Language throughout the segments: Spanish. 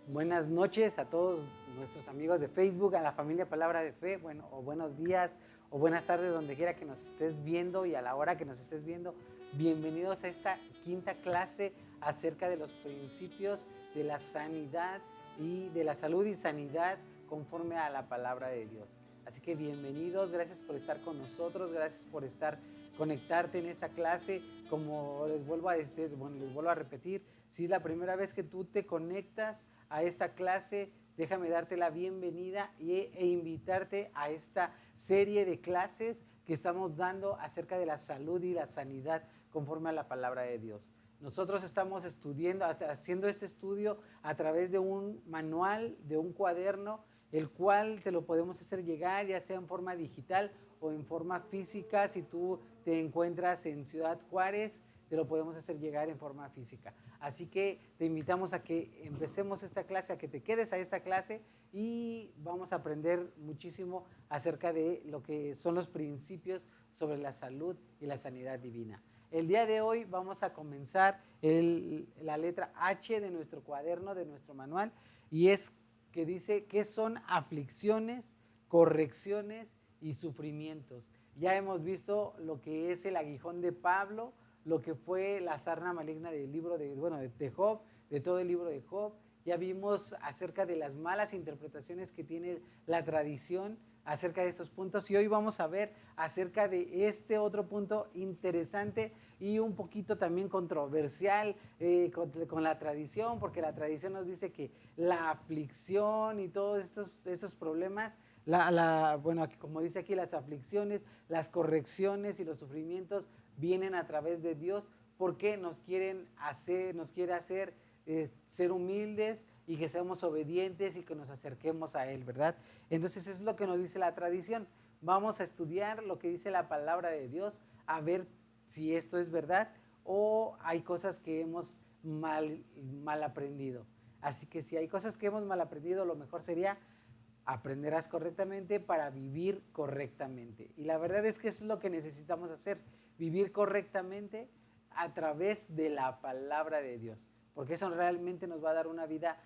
Buenas noches a todos nuestros amigos de Facebook, a la familia Palabra de Fe, bueno, o buenos días o buenas tardes donde quiera que nos estés viendo y a la hora que nos estés viendo. Bienvenidos a esta quinta clase acerca de los principios de la sanidad y de la salud y sanidad conforme a la palabra de Dios. Así que bienvenidos, gracias por estar con nosotros, gracias por conectarte en esta clase. Como les vuelvo a repetir, si es la primera vez que tú te conectas a esta clase, déjame darte la bienvenida e invitarte a esta serie de clases que estamos dando acerca de la salud y la sanidad conforme a la palabra de Dios. Nosotros estamos haciendo este estudio a través de un manual, de un cuaderno, el cual te lo podemos hacer llegar ya sea en forma digital o en forma física. Si tú te encuentras en Ciudad Juárez, te lo podemos hacer llegar en forma física. Así que te invitamos a que empecemos esta clase, a que te quedes a esta clase y vamos a aprender muchísimo acerca de lo que son los principios sobre la salud y la sanidad divina. El día de hoy vamos a comenzar la letra H de nuestro cuaderno, de nuestro manual, y es que dice ¿qué son aflicciones, correcciones y sufrimientos? Ya hemos visto lo que es el aguijón de Pablo, lo que fue la sarna maligna del libro de Job, de todo el libro de Job. Ya vimos acerca de las malas interpretaciones que tiene la tradición acerca de estos puntos, y hoy vamos a ver acerca de este otro punto interesante y un poquito también controversial con la tradición, porque la tradición nos dice que la aflicción y todos estos problemas, como dice aquí, las aflicciones, las correcciones y los sufrimientos vienen a través de Dios porque nos quiere hacer ser humildes y que seamos obedientes y que nos acerquemos a Él, ¿verdad? Entonces eso es lo que nos dice la tradición. Vamos a estudiar lo que dice la palabra de Dios, a ver si esto es verdad o hay cosas que hemos mal aprendido. Así que si hay cosas que hemos mal aprendido, lo mejor sería aprenderás correctamente para vivir correctamente. Y la verdad es que eso es lo que necesitamos hacer, vivir correctamente a través de la palabra de Dios, porque eso realmente nos va a dar una vida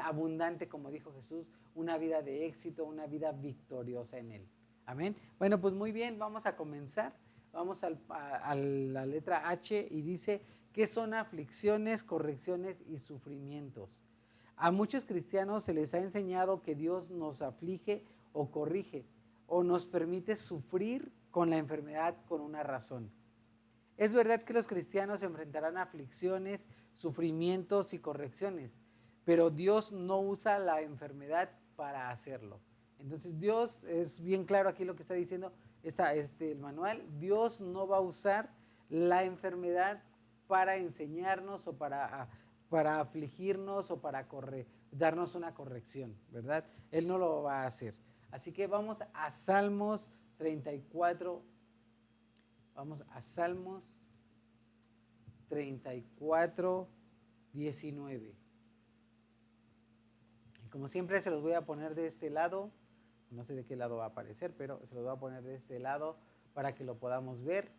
abundante, como dijo Jesús, una vida de éxito, una vida victoriosa en Él. Amén. Bueno, pues muy bien, vamos a comenzar. Vamos a la letra H y dice, ¿qué son aflicciones, correcciones y sufrimientos? A muchos cristianos se les ha enseñado que Dios nos aflige o corrige o nos permite sufrir con la enfermedad con una razón. Es verdad que los cristianos enfrentarán aflicciones, sufrimientos y correcciones, pero Dios no usa la enfermedad para hacerlo. Entonces Dios, es bien claro aquí lo que está diciendo el manual, Dios no va a usar la enfermedad para enseñarnos o para afligirnos o para darnos una corrección, ¿verdad? Él no lo va a hacer. Así que vamos a Salmos 34. Vamos a Salmos 34, 19. Y como siempre se los voy a poner de este lado. No sé de qué lado va a aparecer, pero se los voy a poner de este lado para que lo podamos ver.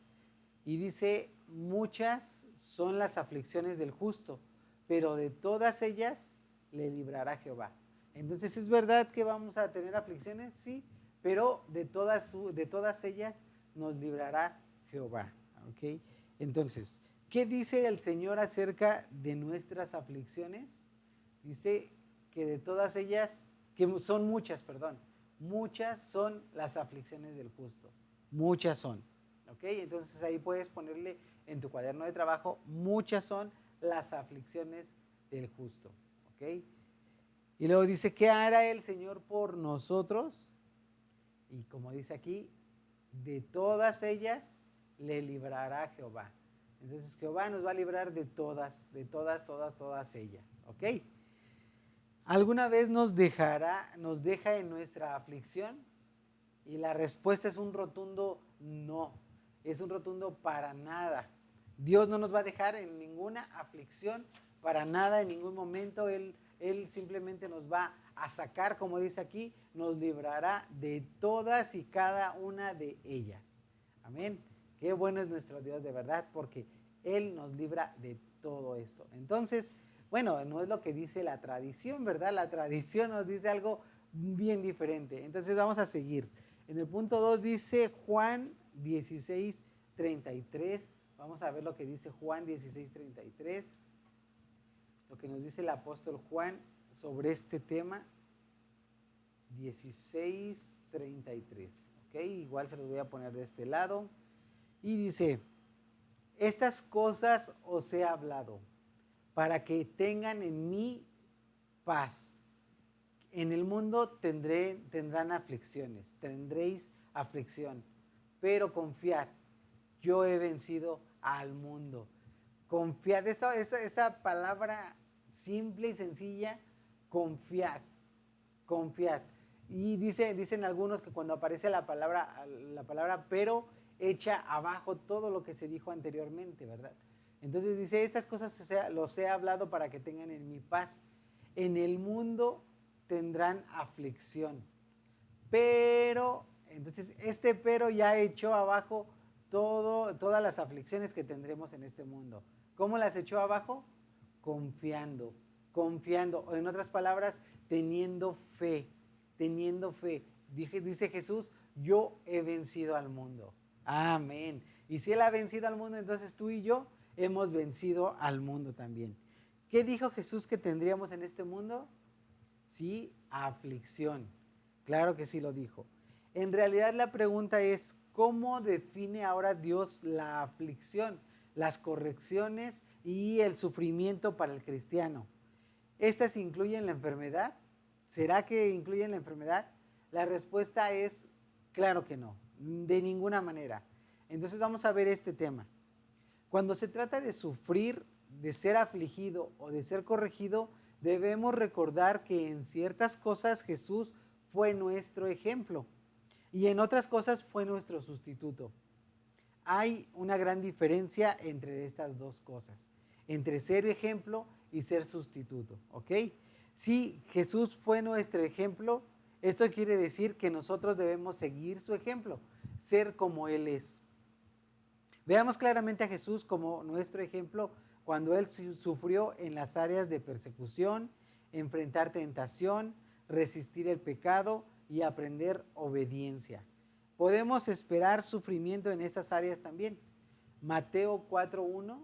Y dice, muchas son las aflicciones del justo, pero de todas ellas le librará Jehová. Entonces, ¿es verdad que vamos a tener aflicciones? Sí, pero de todas ellas nos librará Jehová. ¿Okay? Entonces, ¿qué dice el Señor acerca de nuestras aflicciones? Dice que de todas ellas, que son muchas son las aflicciones del justo. Muchas son. ¿Ok? Entonces ahí puedes ponerle en tu cuaderno de trabajo, muchas son las aflicciones del justo. ¿Ok? Y luego dice, ¿qué hará el Señor por nosotros? Y como dice aquí, de todas ellas le librará Jehová. Entonces Jehová nos va a librar de todas ellas. ¿Ok? ¿Alguna vez nos deja en nuestra aflicción? Y la respuesta es un rotundo no. es un rotundo para nada. Dios no nos va a dejar en ninguna aflicción, para nada, en ningún momento. Él simplemente nos va a sacar, como dice aquí, nos librará de todas y cada una de ellas. Amén. Qué bueno es nuestro Dios de verdad, porque Él nos libra de todo esto. Entonces, bueno, no es lo que dice la tradición, ¿verdad? La tradición nos dice algo bien diferente. Entonces vamos a seguir. En el punto 2 dice Juan 16:33. Vamos a ver lo que dice Juan 16:33. Lo que nos dice el apóstol Juan sobre este tema. 16:33. ¿Ok? Igual se los voy a poner de este lado. Y dice, estas cosas os he hablado para que tengan en mí paz. En el mundo tendrán aflicciones, tendréis aflicción, pero confiad, yo he vencido al mundo. Confiad, esta palabra simple y sencilla, confiad, confiad. Y dicen algunos que cuando aparece la palabra pero, echa abajo todo lo que se dijo anteriormente, ¿verdad? Entonces dice, estas cosas los he hablado para que tengan en mi paz. En el mundo tendrán aflicción. Pero, entonces este pero ya echó abajo todas las aflicciones que tendremos en este mundo. ¿Cómo las echó abajo? Confiando, confiando. O en otras palabras, teniendo fe, teniendo fe. Dice Jesús, yo he vencido al mundo. Amén. Y si Él ha vencido al mundo, entonces tú y yo hemos vencido al mundo también. ¿Qué dijo Jesús que tendríamos en este mundo? Sí, aflicción. Claro que sí lo dijo. En realidad la pregunta es, ¿cómo define ahora Dios la aflicción, las correcciones y el sufrimiento para el cristiano? ¿Estas incluyen la enfermedad? ¿Será que incluyen la enfermedad? La respuesta es, claro que no, de ninguna manera. Entonces vamos a ver este tema. Cuando se trata de sufrir, de ser afligido o de ser corregido, debemos recordar que en ciertas cosas Jesús fue nuestro ejemplo y en otras cosas fue nuestro sustituto. Hay una gran diferencia entre estas dos cosas, entre ser ejemplo y ser sustituto, ¿ok? Si Jesús fue nuestro ejemplo, esto quiere decir que nosotros debemos seguir su ejemplo, ser como Él es. Veamos claramente a Jesús como nuestro ejemplo cuando Él sufrió en las áreas de persecución, enfrentar tentación, resistir el pecado y aprender obediencia. Podemos esperar sufrimiento en estas áreas también. Mateo 4:1,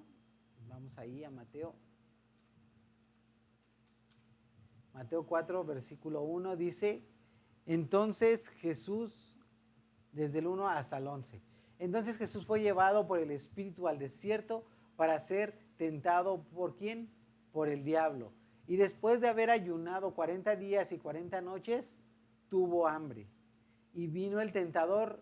vamos ahí a Mateo. Mateo 4, versículo 1 dice, entonces Jesús, desde el 1 hasta el 11, entonces Jesús fue llevado por el Espíritu al desierto para ser tentado ¿por quién? Por el diablo. Y después de haber ayunado 40 días y 40 noches, tuvo hambre. Y vino el tentador,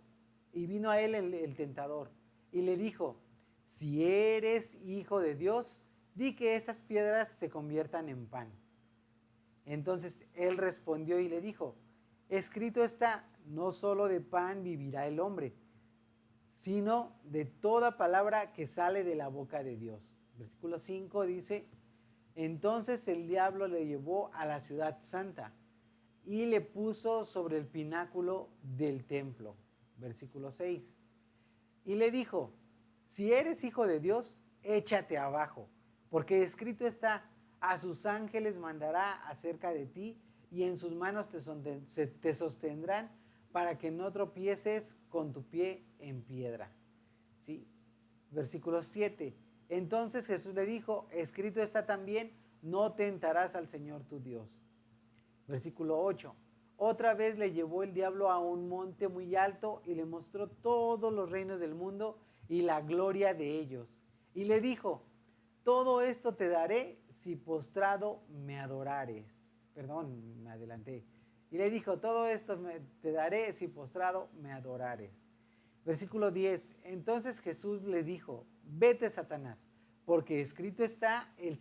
y vino a él el tentador, y le dijo, si eres hijo de Dios, di que estas piedras se conviertan en pan. Entonces él respondió y le dijo, escrito está, no solo de pan vivirá el hombre, sino de toda palabra que sale de la boca de Dios. Versículo 5 dice, entonces el diablo le llevó a la ciudad santa y le puso sobre el pináculo del templo. Versículo 6. Y le dijo, si eres hijo de Dios, échate abajo, porque escrito está, a sus ángeles mandará acerca de ti y en sus manos te sostendrán para que no tropieces con tu pie en piedra. ¿Sí? Versículo 7. Entonces Jesús le dijo, escrito está también, no tentarás al Señor tu Dios. Versículo 8. Otra vez le llevó el diablo a un monte muy alto y le mostró todos los reinos del mundo y la gloria de ellos. Y le dijo, todo esto te daré si postrado me adorares. Perdón, me adelanté. Y le dijo, todo esto te daré si postrado me adorares. Versículo 10. Entonces Jesús le dijo, vete Satanás, porque escrito está, al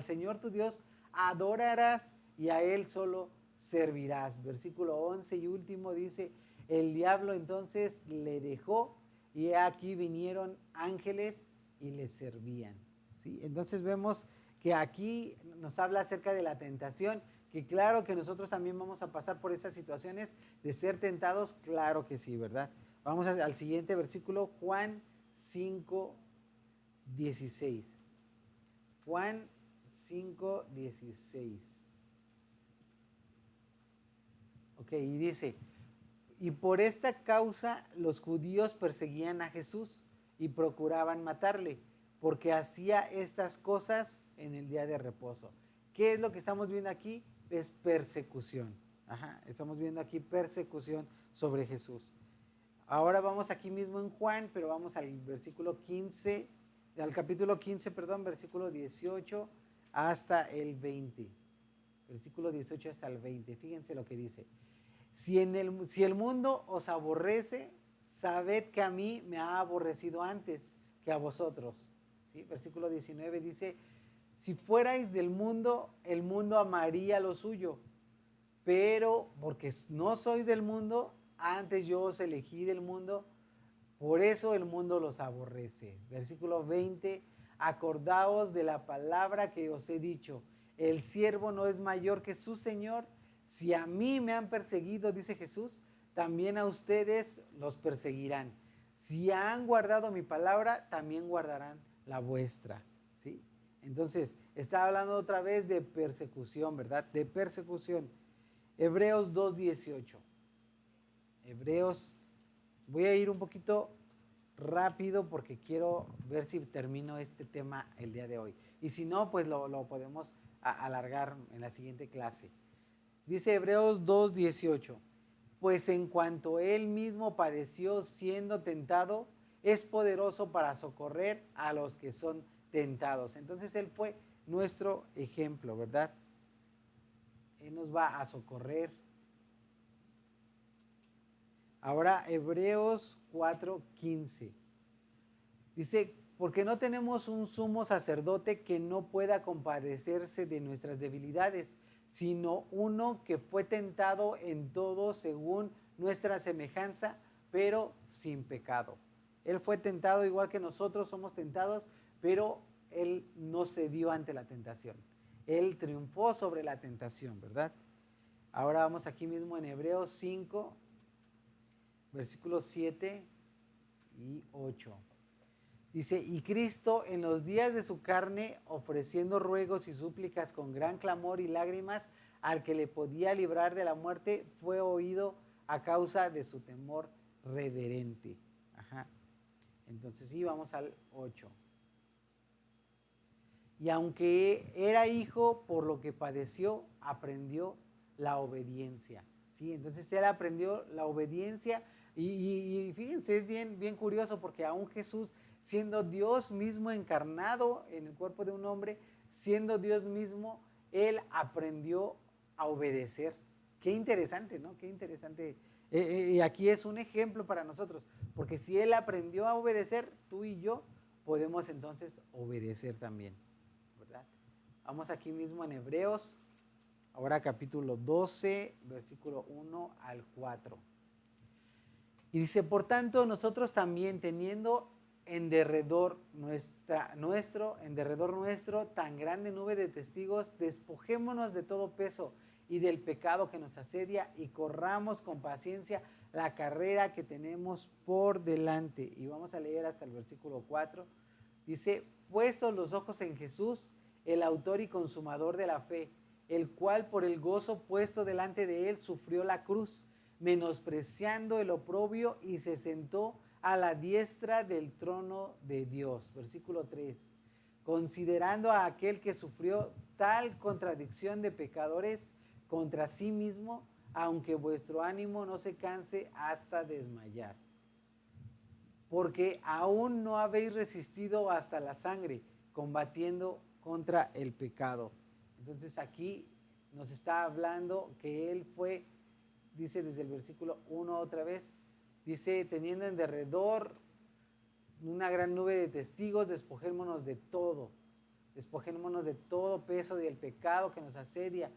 Señor tu Dios adorarás y a Él solo servirás. Versículo 11 y último dice, el diablo entonces le dejó y he aquí vinieron ángeles y les servían. ¿Sí? Entonces vemos que aquí nos habla acerca de la tentación, que claro que nosotros también vamos a pasar por esas situaciones de ser tentados, claro que sí, ¿verdad? Vamos al siguiente versículo, Juan 5:16. Juan 5:16. Ok, y dice, y por esta causa los judíos perseguían a Jesús y procuraban matarle, porque hacía estas cosas en el día de reposo. ¿Qué es lo que estamos viendo aquí? Es persecución. Ajá, estamos viendo aquí persecución sobre Jesús. Ahora vamos aquí mismo en Juan, pero vamos al versículo 15, al capítulo 15, perdón, versículo 18 hasta el 20. Versículo 18 hasta el 20. Fíjense lo que dice. Si el mundo os aborrece, sabed que a mí me ha aborrecido antes que a vosotros. ¿Sí? Versículo 19 dice, si fuerais del mundo, el mundo amaría lo suyo, pero porque no sois del mundo, antes yo os elegí del mundo, por eso el mundo los aborrece. Versículo 20, acordaos de la palabra que os he dicho, el siervo no es mayor que su Señor. Si a mí me han perseguido, dice Jesús, también a ustedes los perseguirán. Si han guardado mi palabra, también guardarán la vuestra. ¿Sí? Entonces, está hablando otra vez de persecución, ¿verdad? De persecución. Hebreos 2:18. Hebreos, voy a ir un poquito rápido porque quiero ver si termino este tema el día de hoy. Y si no, pues lo podemos alargar en la siguiente clase. Dice Hebreos 2:18, pues en cuanto él mismo padeció siendo tentado, es poderoso para socorrer a los que son tentados. Entonces él fue nuestro ejemplo, ¿verdad? Él nos va a socorrer. Ahora Hebreos 4:15. Dice, porque no tenemos un sumo sacerdote que no pueda compadecerse de nuestras debilidades, sino uno que fue tentado en todo según nuestra semejanza, pero sin pecado. Él fue tentado igual que nosotros somos tentados, pero él no cedió ante la tentación. Él triunfó sobre la tentación, ¿verdad? Ahora vamos aquí mismo en Hebreos 5, versículos 7 y 8. Dice, y Cristo en los días de su carne, ofreciendo ruegos y súplicas con gran clamor y lágrimas al que le podía librar de la muerte, fue oído a causa de su temor reverente. Ajá. Entonces sí, vamos al 8. Y aunque era hijo, por lo que padeció, aprendió la obediencia. ¿Sí? Entonces él aprendió la obediencia y fíjense, es bien curioso porque aún Jesús, siendo Dios mismo encarnado en el cuerpo de un hombre, siendo Dios mismo, él aprendió a obedecer. Qué interesante, ¿no? Qué interesante. Y aquí es un ejemplo para nosotros, porque si él aprendió a obedecer, tú y yo podemos entonces obedecer también, ¿verdad? Vamos aquí mismo en Hebreos, ahora capítulo 12, versículo 1 al 4. Y dice, por tanto, nosotros también teniendo en derredor nuestro tan grande nube de testigos, despojémonos de todo peso y del pecado que nos asedia y corramos con paciencia la carrera que tenemos por delante. Y vamos a leer hasta el versículo 4. Dice, puestos los ojos en Jesús, el autor y consumador de la fe, el cual por el gozo puesto delante de él sufrió la cruz, menospreciando el oprobio, y se sentó a la diestra del trono de Dios. Versículo 3. Considerando a aquel que sufrió tal contradicción de pecadores contra sí mismo, aunque vuestro ánimo no se canse hasta desmayar. Porque aún no habéis resistido hasta la sangre, combatiendo contra el pecado. Entonces aquí nos está hablando que él fue, dice desde el versículo 1 otra vez, dice, teniendo en derredor una gran nube de testigos, despojémonos de todo peso del pecado que nos asedia,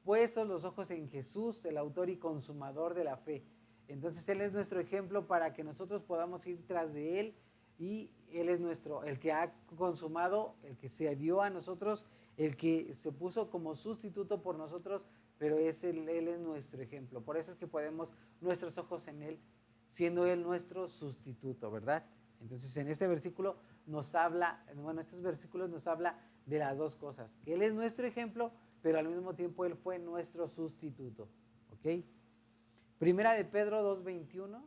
puestos los ojos en Jesús, el autor y consumador de la fe, Entonces Él es nuestro ejemplo para que nosotros podamos ir tras de Él, y Él es el que ha consumado, el que se dio a nosotros, el que se puso como sustituto por nosotros, pero Él es nuestro ejemplo. Por eso es que ponemos nuestros ojos en Él, siendo Él nuestro sustituto, ¿verdad? Entonces en este versículo nos habla, bueno, estos versículos nos habla de las dos cosas, que Él es nuestro ejemplo, pero al mismo tiempo Él fue nuestro sustituto, ¿ok? Primera de Pedro 2:21.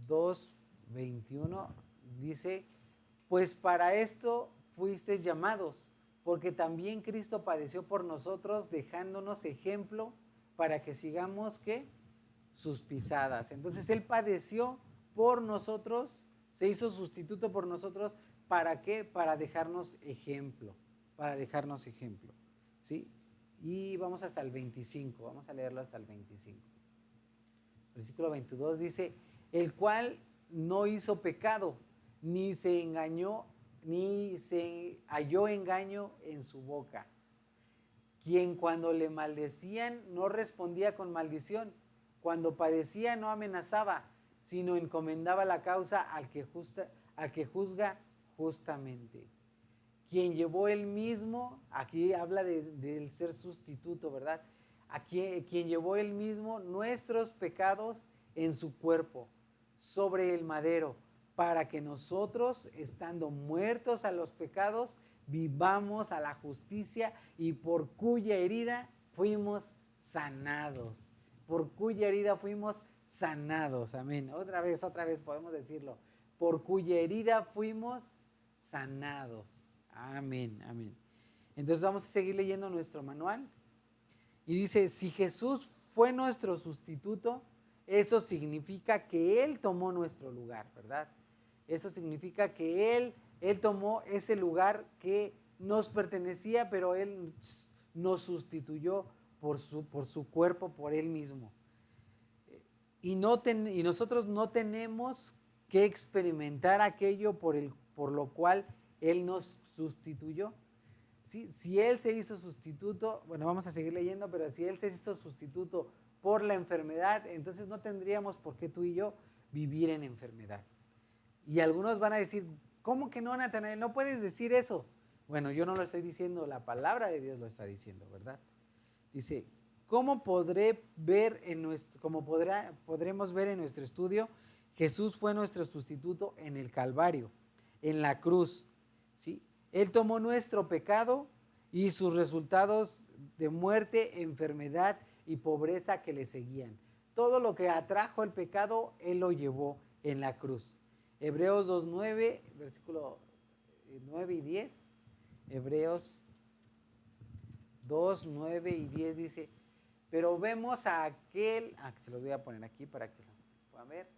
2:21 dice: pues para esto fuisteis llamados, porque también Cristo padeció por nosotros, dejándonos ejemplo para que sigamos, ¿qué? Sus pisadas. Entonces Él padeció por nosotros, se hizo sustituto por nosotros, ¿para qué? Para dejarnos ejemplo, ¿sí? Y vamos hasta el 25, vamos a leerlo hasta el 25. Versículo 22 dice: el cual no hizo pecado, ni se engañó, ni se halló engaño en su boca, quien cuando le maldecían no respondía con maldición, cuando padecía no amenazaba, sino encomendaba la causa al que juzga justamente. Quien llevó él mismo, aquí habla del ser sustituto, ¿verdad? Quien llevó él mismo nuestros pecados en su cuerpo, sobre el madero, para que nosotros, estando muertos a los pecados, vivamos a la justicia, y por cuya herida fuimos sanados. Por cuya herida fuimos sanados. Amén. Otra vez podemos decirlo. Por cuya herida fuimos sanados. Amén, amén. Entonces vamos a seguir leyendo nuestro manual. Y dice: si Jesús fue nuestro sustituto, eso significa que Él tomó nuestro lugar, ¿verdad? Eso significa que Él tomó ese lugar que nos pertenecía, pero Él nos sustituyó por su cuerpo, por Él mismo. Y nosotros no tenemos que experimentar aquello por lo cual Él nos sustituyó. ¿Sí? Si Él se hizo sustituto, bueno, vamos a seguir leyendo, pero si Él se hizo sustituto por la enfermedad, entonces no tendríamos por qué tú y yo vivir en enfermedad. Y algunos van a decir: ¿cómo que no, Natanael? No puedes decir eso. Bueno, yo no lo estoy diciendo, la palabra de Dios lo está diciendo, ¿verdad? Dice: ¿cómo podremos ver en nuestro estudio? Jesús fue nuestro sustituto en el Calvario, en la cruz, ¿sí? Él tomó nuestro pecado y sus resultados de muerte, enfermedad y pobreza que le seguían. Todo lo que atrajo el pecado, Él lo llevó en la cruz. Hebreos 2:9, versículo 9 y 10. Hebreos 2, 9 y 10 dice: pero vemos a aquel, se los voy a poner aquí para que lo puedan ver.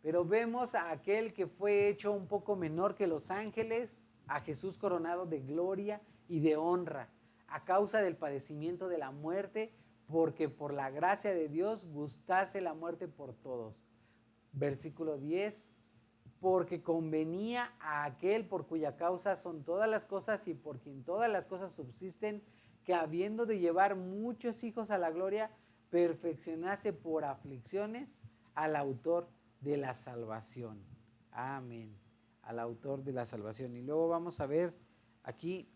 Pero vemos a aquel que fue hecho un poco menor que los ángeles, a Jesús coronado de gloria y de honra, a causa del padecimiento de la muerte, porque por la gracia de Dios gustase la muerte por todos. Versículo 10, porque convenía a aquel por cuya causa son todas las cosas y por quien todas las cosas subsisten, que habiendo de llevar muchos hijos a la gloria, perfeccionase por aflicciones al autor de la salvación. Amén. Al autor de la salvación. Y luego vamos a ver aquí,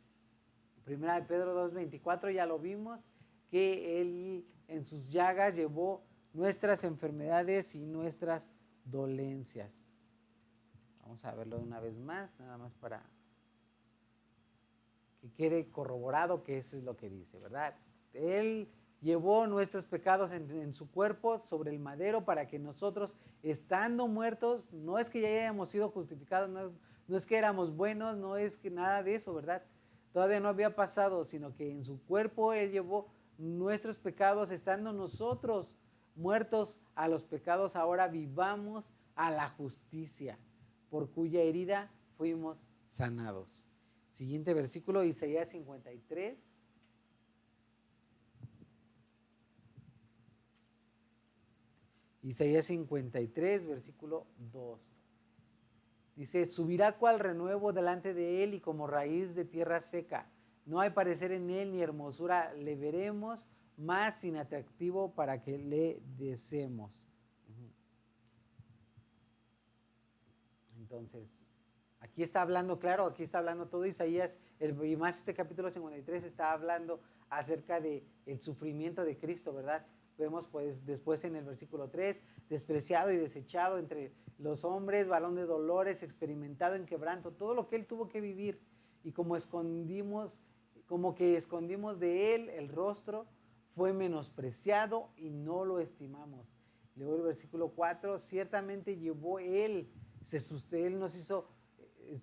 Primera de Pedro 2:24, ya lo vimos, que Él en sus llagas llevó nuestras enfermedades y nuestras dolencias. Vamos a verlo una vez más, nada más para que quede corroborado que eso es lo que dice, ¿verdad? Él llevó nuestros pecados en su cuerpo sobre el madero, para que nosotros, estando muertos, no es que ya hayamos sido justificados, no es que éramos buenos, no es que nada de eso, ¿verdad? Todavía no había pasado, sino que en su cuerpo Él llevó nuestros pecados, estando nosotros muertos a los pecados, ahora vivamos a la justicia, por cuya herida fuimos sanados. Siguiente versículo, Isaías 53. Isaías 53, versículo 2. Dice: subirá cual renuevo delante de él, y como raíz de tierra seca. No hay parecer en él, ni hermosura le veremos, más inatractivo para que le deseemos. Entonces, aquí está hablando, claro, aquí está hablando todo Isaías, y más este capítulo 53 está hablando acerca del sufrimiento de Cristo, ¿verdad? Vemos pues después en el versículo 3, despreciado y desechado entre los hombres, varón de dolores, experimentado en quebranto, todo lo que él tuvo que vivir, y como que escondimos de él el rostro, fue menospreciado y no lo estimamos. Luego el versículo 4, ciertamente llevó él nos hizo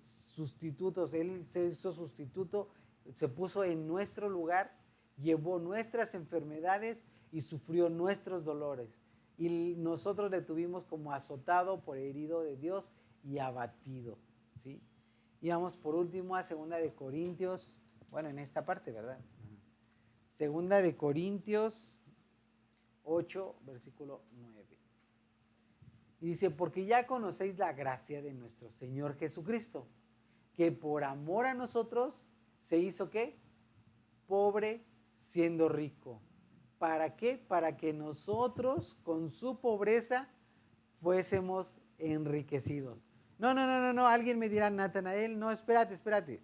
sustitutos, él se hizo sustituto, se puso en nuestro lugar, llevó nuestras enfermedades y sufrió nuestros dolores. Y nosotros le tuvimos como azotado, por herido de Dios y abatido. ¿Sí? Y vamos por último a 2 de Corintios, bueno, en esta parte, ¿verdad? 2 de Corintios 8, versículo 9. Y dice, porque ya conocéis la gracia de nuestro Señor Jesucristo, que por amor a nosotros se hizo ¿qué? Pobre siendo rico. ¿Para qué? Para que nosotros con su pobreza fuésemos enriquecidos. No, alguien me dirá, Natanael, no, espérate.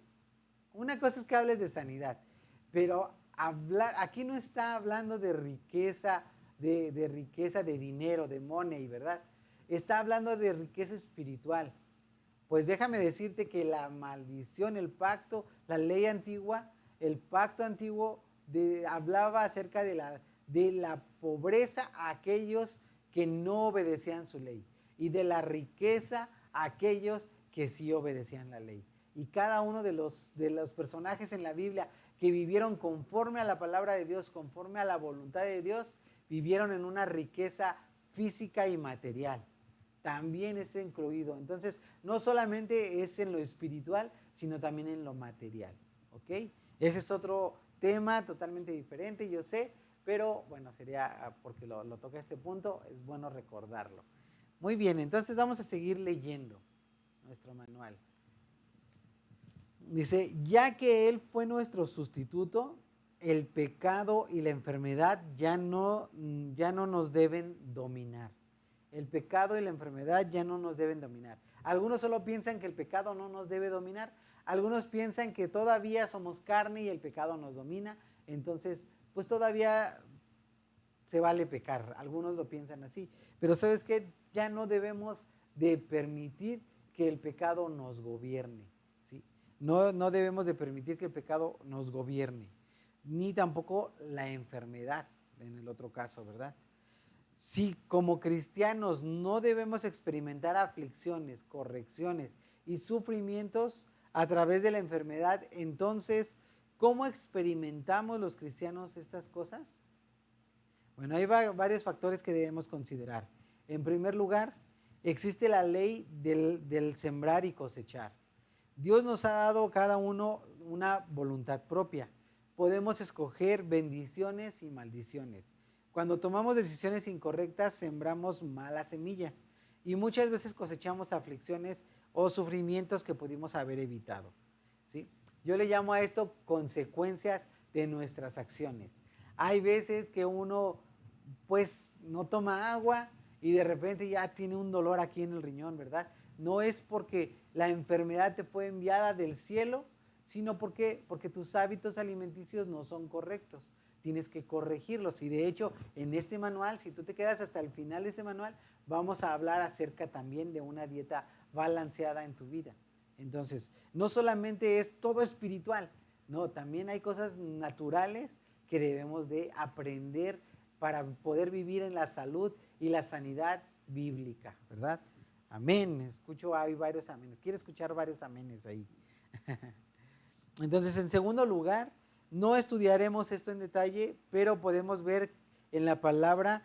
Una cosa es que hables de sanidad, pero aquí no está hablando de riqueza, de riqueza de dinero, de money, ¿verdad? Está hablando de riqueza espiritual. Pues déjame decirte que la maldición, el pacto, la ley antigua, el pacto antiguo hablaba acerca de la pobreza a aquellos que no obedecían su ley y de la riqueza a aquellos que sí obedecían la ley. Y cada uno de los personajes en la Biblia que vivieron conforme a la palabra de Dios, conforme a la voluntad de Dios, vivieron en una riqueza física y material. También es incluido. Entonces, no solamente es en lo espiritual, sino también en lo material. ¿Ok? Ese es otro tema totalmente diferente, yo sé, pero bueno, sería porque lo toca a este punto, es bueno recordarlo. Muy bien, entonces vamos a seguir leyendo nuestro manual. Dice, ya que Él fue nuestro sustituto, el pecado y la enfermedad ya no nos deben dominar. El pecado y la enfermedad ya no nos deben dominar. Algunos solo piensan que el pecado no nos debe dominar. Algunos piensan que todavía somos carne y el pecado nos domina. Entonces, pues todavía se vale pecar. Algunos lo piensan así. Pero ¿sabes qué? Ya no debemos de permitir que el pecado nos gobierne. ¿Sí? No debemos de permitir que el pecado nos gobierne. Ni tampoco la enfermedad, en el otro caso, ¿verdad? Si como cristianos no debemos experimentar aflicciones, correcciones y sufrimientos a través de la enfermedad, entonces, ¿cómo experimentamos los cristianos estas cosas? Bueno, hay varios factores que debemos considerar. En primer lugar, existe la ley del sembrar y cosechar. Dios nos ha dado a cada uno una voluntad propia. Podemos escoger bendiciones y maldiciones. Cuando tomamos decisiones incorrectas, sembramos mala semilla y muchas veces cosechamos aflicciones o sufrimientos que pudimos haber evitado. ¿Sí? Yo le llamo a esto consecuencias de nuestras acciones. Hay veces que uno pues no toma agua y de repente ya tiene un dolor aquí en el riñón, ¿verdad? No es porque la enfermedad te fue enviada del cielo, sino porque tus hábitos alimenticios no son correctos. Tienes que corregirlos. Y de hecho, en este manual, si tú te quedas hasta el final de este manual, vamos a hablar acerca también de una dieta balanceada en tu vida. Entonces, no solamente es todo espiritual, no, también hay cosas naturales que debemos de aprender para poder vivir en la salud y la sanidad bíblica, ¿verdad? Amén. Escucho, hay varios amenes. Quiero escuchar varios amenes ahí. Entonces, en segundo lugar, no estudiaremos esto en detalle, pero podemos ver en la palabra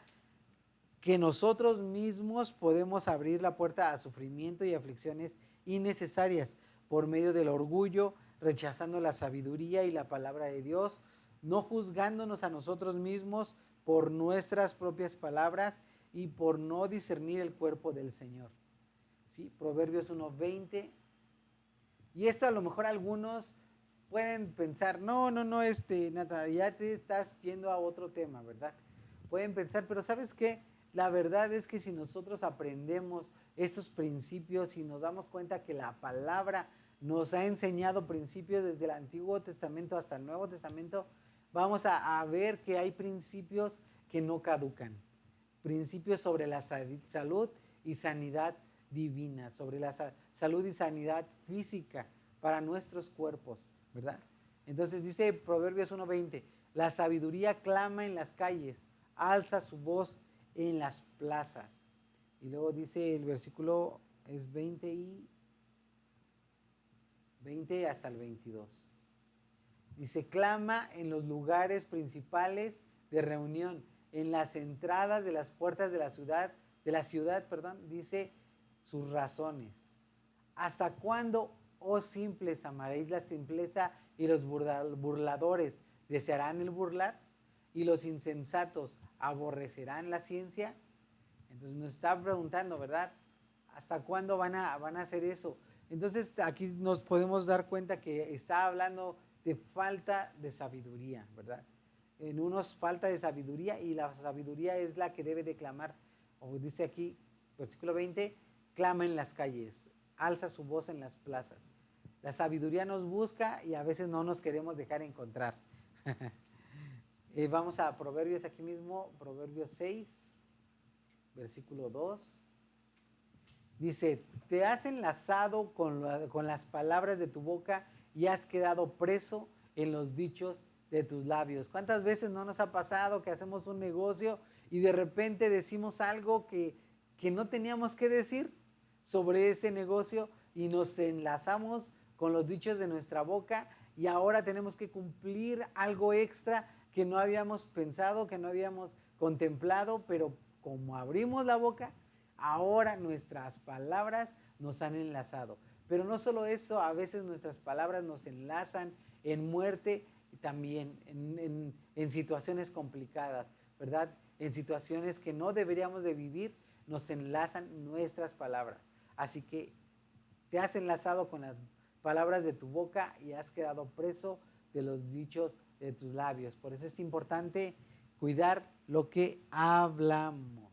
que nosotros mismos podemos abrir la puerta a sufrimiento y aflicciones innecesarias por medio del orgullo, rechazando la sabiduría y la palabra de Dios, no juzgándonos a nosotros mismos por nuestras propias palabras y por no discernir el cuerpo del Señor. ¿Sí? Proverbios 1:20. Y esto a lo mejor algunos pueden pensar, no, Nata, ya te estás yendo a otro tema, ¿verdad? Pueden pensar, pero ¿sabes qué? La verdad es que si nosotros aprendemos estos principios y nos damos cuenta que la palabra nos ha enseñado principios desde el Antiguo Testamento hasta el Nuevo Testamento, vamos a ver que hay principios que no caducan. Principios sobre la salud y sanidad divina, sobre la salud y sanidad física para nuestros cuerpos, ¿verdad? Entonces dice Proverbios 1:20, la sabiduría clama en las calles, alza su voz en las plazas. Y luego dice el versículo es 20 hasta el 22. Dice, clama en los lugares principales de reunión, en las entradas de las puertas de la ciudad, dice sus razones. ¿Hasta cuándo, oh simples, amaréis la simpleza y los burladores desearán el burlar? ¿Y los insensatos aborrecerán la ciencia? Entonces nos está preguntando, ¿verdad? ¿Hasta cuándo van a hacer eso? Entonces aquí nos podemos dar cuenta que está hablando de falta de sabiduría, ¿verdad? En unos falta de sabiduría y la sabiduría es la que debe de clamar, o dice aquí, versículo 20, clama en las calles, alza su voz en las plazas. La sabiduría nos busca y a veces no nos queremos dejar encontrar. Vamos a Proverbios aquí mismo, Proverbios 6, versículo 2. Dice, te has enlazado con las palabras de tu boca y has quedado preso en los dichos de tus labios. ¿Cuántas veces no nos ha pasado que hacemos un negocio y de repente decimos algo que no teníamos que decir sobre ese negocio y nos enlazamos con los dichos de nuestra boca y ahora tenemos que cumplir algo extra que no habíamos pensado, que no habíamos contemplado, pero como abrimos la boca, ahora nuestras palabras nos han enlazado. Pero no solo eso, a veces nuestras palabras nos enlazan en muerte y también en situaciones complicadas, ¿verdad? En situaciones que no deberíamos de vivir, nos enlazan nuestras palabras. Así que te has enlazado con las palabras de tu boca y has quedado preso de los dichos de tus labios. Por eso es importante cuidar lo que hablamos.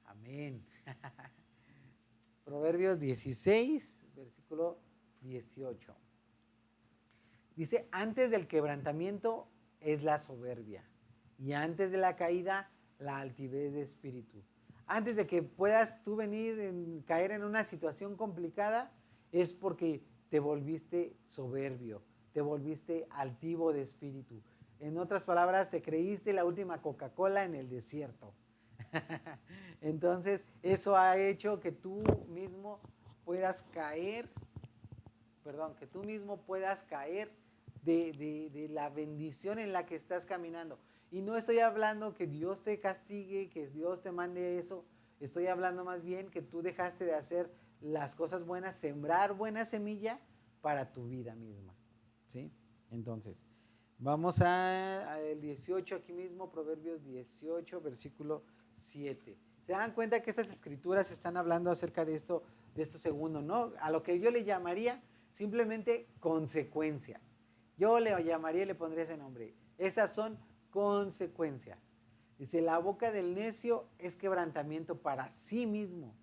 Amén. Proverbios 16, versículo 18. Dice, antes del quebrantamiento es la soberbia y antes de la caída la altivez de espíritu. Antes de que puedas tú caer en una situación complicada es porque te volviste soberbio, te volviste altivo de espíritu. En otras palabras, te creíste la última Coca-Cola en el desierto. Entonces, eso ha hecho que tú mismo puedas caer, de la bendición en la que estás caminando. Y no estoy hablando que Dios te castigue, que Dios te mande eso. Estoy hablando más bien que tú dejaste de hacer las cosas buenas, sembrar buena semilla para tu vida misma. ¿Sí? Entonces, vamos al 18 aquí mismo, Proverbios 18, versículo 7. Se dan cuenta que estas escrituras están hablando acerca de esto segundo, ¿no? A lo que yo le llamaría simplemente consecuencias. Yo le llamaría y le pondría ese nombre. Estas son consecuencias. Dice, la boca del necio es quebrantamiento para sí mismo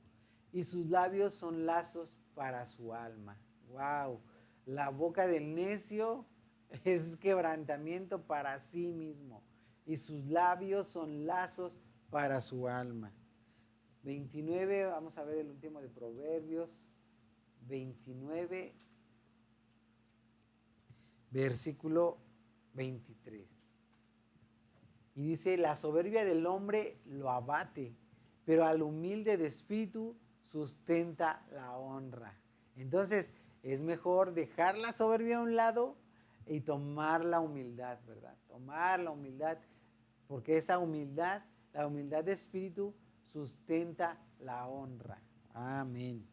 y sus labios son lazos para su alma. Wow, la boca del necio es quebrantamiento para sí mismo y sus labios son lazos para su alma. 29, vamos a ver el último de Proverbios 29, versículo 23. Y dice, la soberbia del hombre lo abate, pero al humilde de espíritu sustenta la honra. Entonces, es mejor dejar la soberbia a un lado y tomar la humildad, ¿verdad? Tomar la humildad, porque esa humildad, la humildad de espíritu, sustenta la honra. Amén.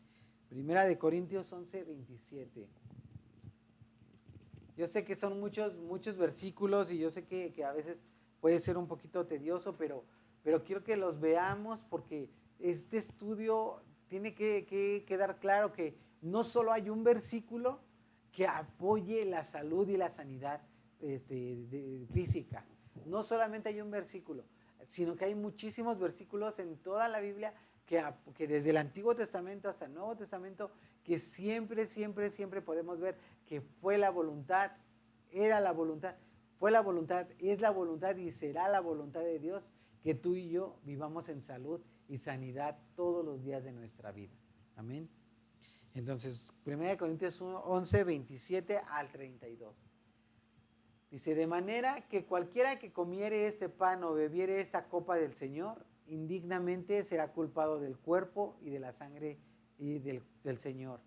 Primera de Corintios 11, 27. Yo sé que son muchos versículos y yo sé que a veces puede ser un poquito tedioso, pero quiero que los veamos porque este estudio tiene que quedar claro que no solo hay un versículo que apoye la salud y la sanidad física. No solamente hay un versículo, sino que hay muchísimos versículos en toda la Biblia que desde el Antiguo Testamento hasta el Nuevo Testamento, que siempre, siempre, siempre podemos ver que fue la voluntad, era la voluntad, fue la voluntad, es la voluntad y será la voluntad de Dios que tú y yo vivamos en salud y sanidad todos los días de nuestra vida. Amén. Entonces, 1 Corintios 11, 27 al 32. Dice, de manera que cualquiera que comiere este pan o bebiere esta copa del Señor, indignamente será culpado del cuerpo y de la sangre y del Señor.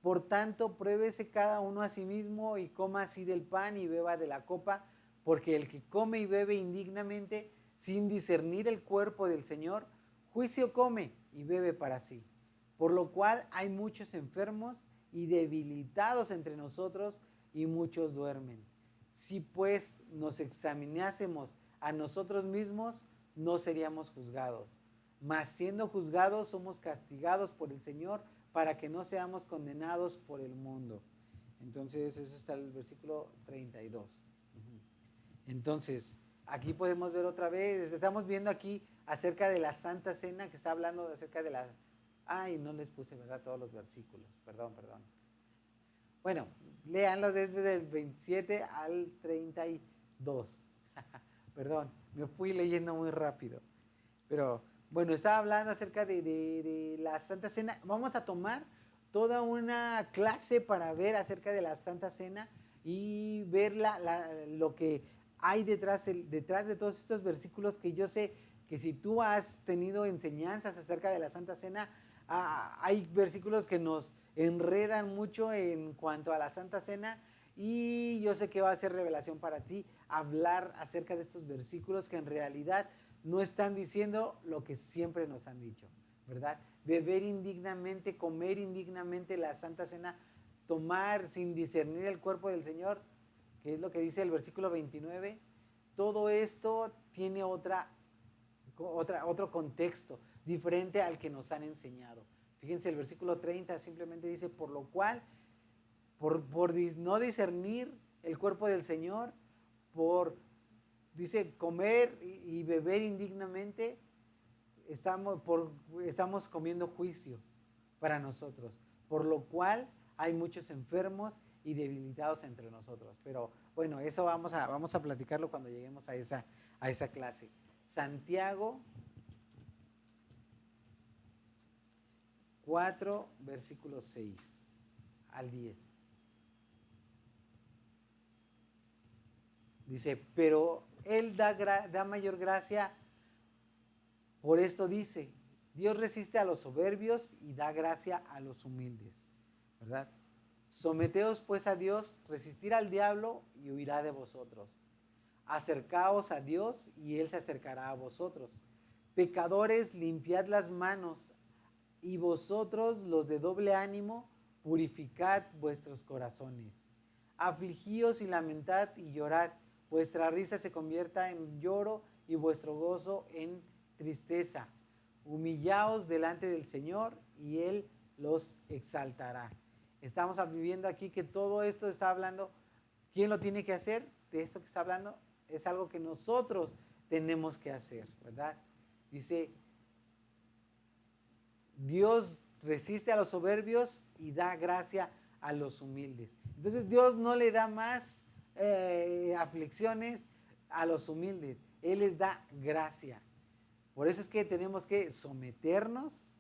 Por tanto, pruébese cada uno a sí mismo y coma así del pan y beba de la copa, porque el que come y bebe indignamente, sin discernir el cuerpo del Señor, juicio come y bebe para sí. Por lo cual hay muchos enfermos y debilitados entre nosotros y muchos duermen. Si pues nos examinásemos a nosotros mismos, no seríamos juzgados. Mas siendo juzgados, somos castigados por el Señor para que no seamos condenados por el mundo. Entonces, ese está el versículo 32. Entonces, aquí podemos ver otra vez, estamos viendo aquí acerca de la Santa Cena, que está hablando acerca de la... Ay, no les puse, ¿verdad? Todos los versículos. Perdón. Bueno, léanlos desde el 27 al 32. Perdón, me fui leyendo muy rápido. Pero bueno, estaba hablando acerca de la Santa Cena. Vamos a tomar toda una clase para ver acerca de la Santa Cena y ver lo que hay detrás de todos estos versículos, que yo sé que si tú has tenido enseñanzas acerca de la Santa Cena, hay versículos que nos enredan mucho en cuanto a la Santa Cena, y yo sé que va a ser revelación para ti hablar acerca de estos versículos que en realidad no están diciendo lo que siempre nos han dicho, ¿verdad? Beber indignamente, comer indignamente la Santa Cena, tomar sin discernir el cuerpo del Señor, que es lo que dice el versículo 29. Todo esto tiene otro contexto diferente al que nos han enseñado. Fíjense, el versículo 30 simplemente dice, por lo cual, por no discernir el cuerpo del Señor, dice, comer y beber indignamente, estamos comiendo juicio para nosotros, por lo cual hay muchos enfermos y debilitados entre nosotros. Pero bueno, eso vamos a platicarlo cuando lleguemos a esa clase. Santiago 4, versículos 6 al 10. Dice, pero Él da mayor gracia. Por esto dice, Dios resiste a los soberbios y da gracia a los humildes, ¿verdad? Someteos pues a Dios, resistir al diablo y huirá de vosotros. Acercaos a Dios y Él se acercará a vosotros. Pecadores, limpiad las manos, y vosotros, los de doble ánimo, purificad vuestros corazones. Afligíos y lamentad y llorad, vuestra risa se convierta en lloro y vuestro gozo en tristeza. Humillaos delante del Señor y Él los exaltará. Estamos viviendo aquí que todo esto está hablando. ¿Quién lo tiene que hacer? De esto que está hablando es algo que nosotros tenemos que hacer, ¿verdad? Dice, Dios resiste a los soberbios y da gracia a los humildes. Entonces Dios no le da más aflicciones a los humildes, Él les da gracia. Por eso es que tenemos que someternos,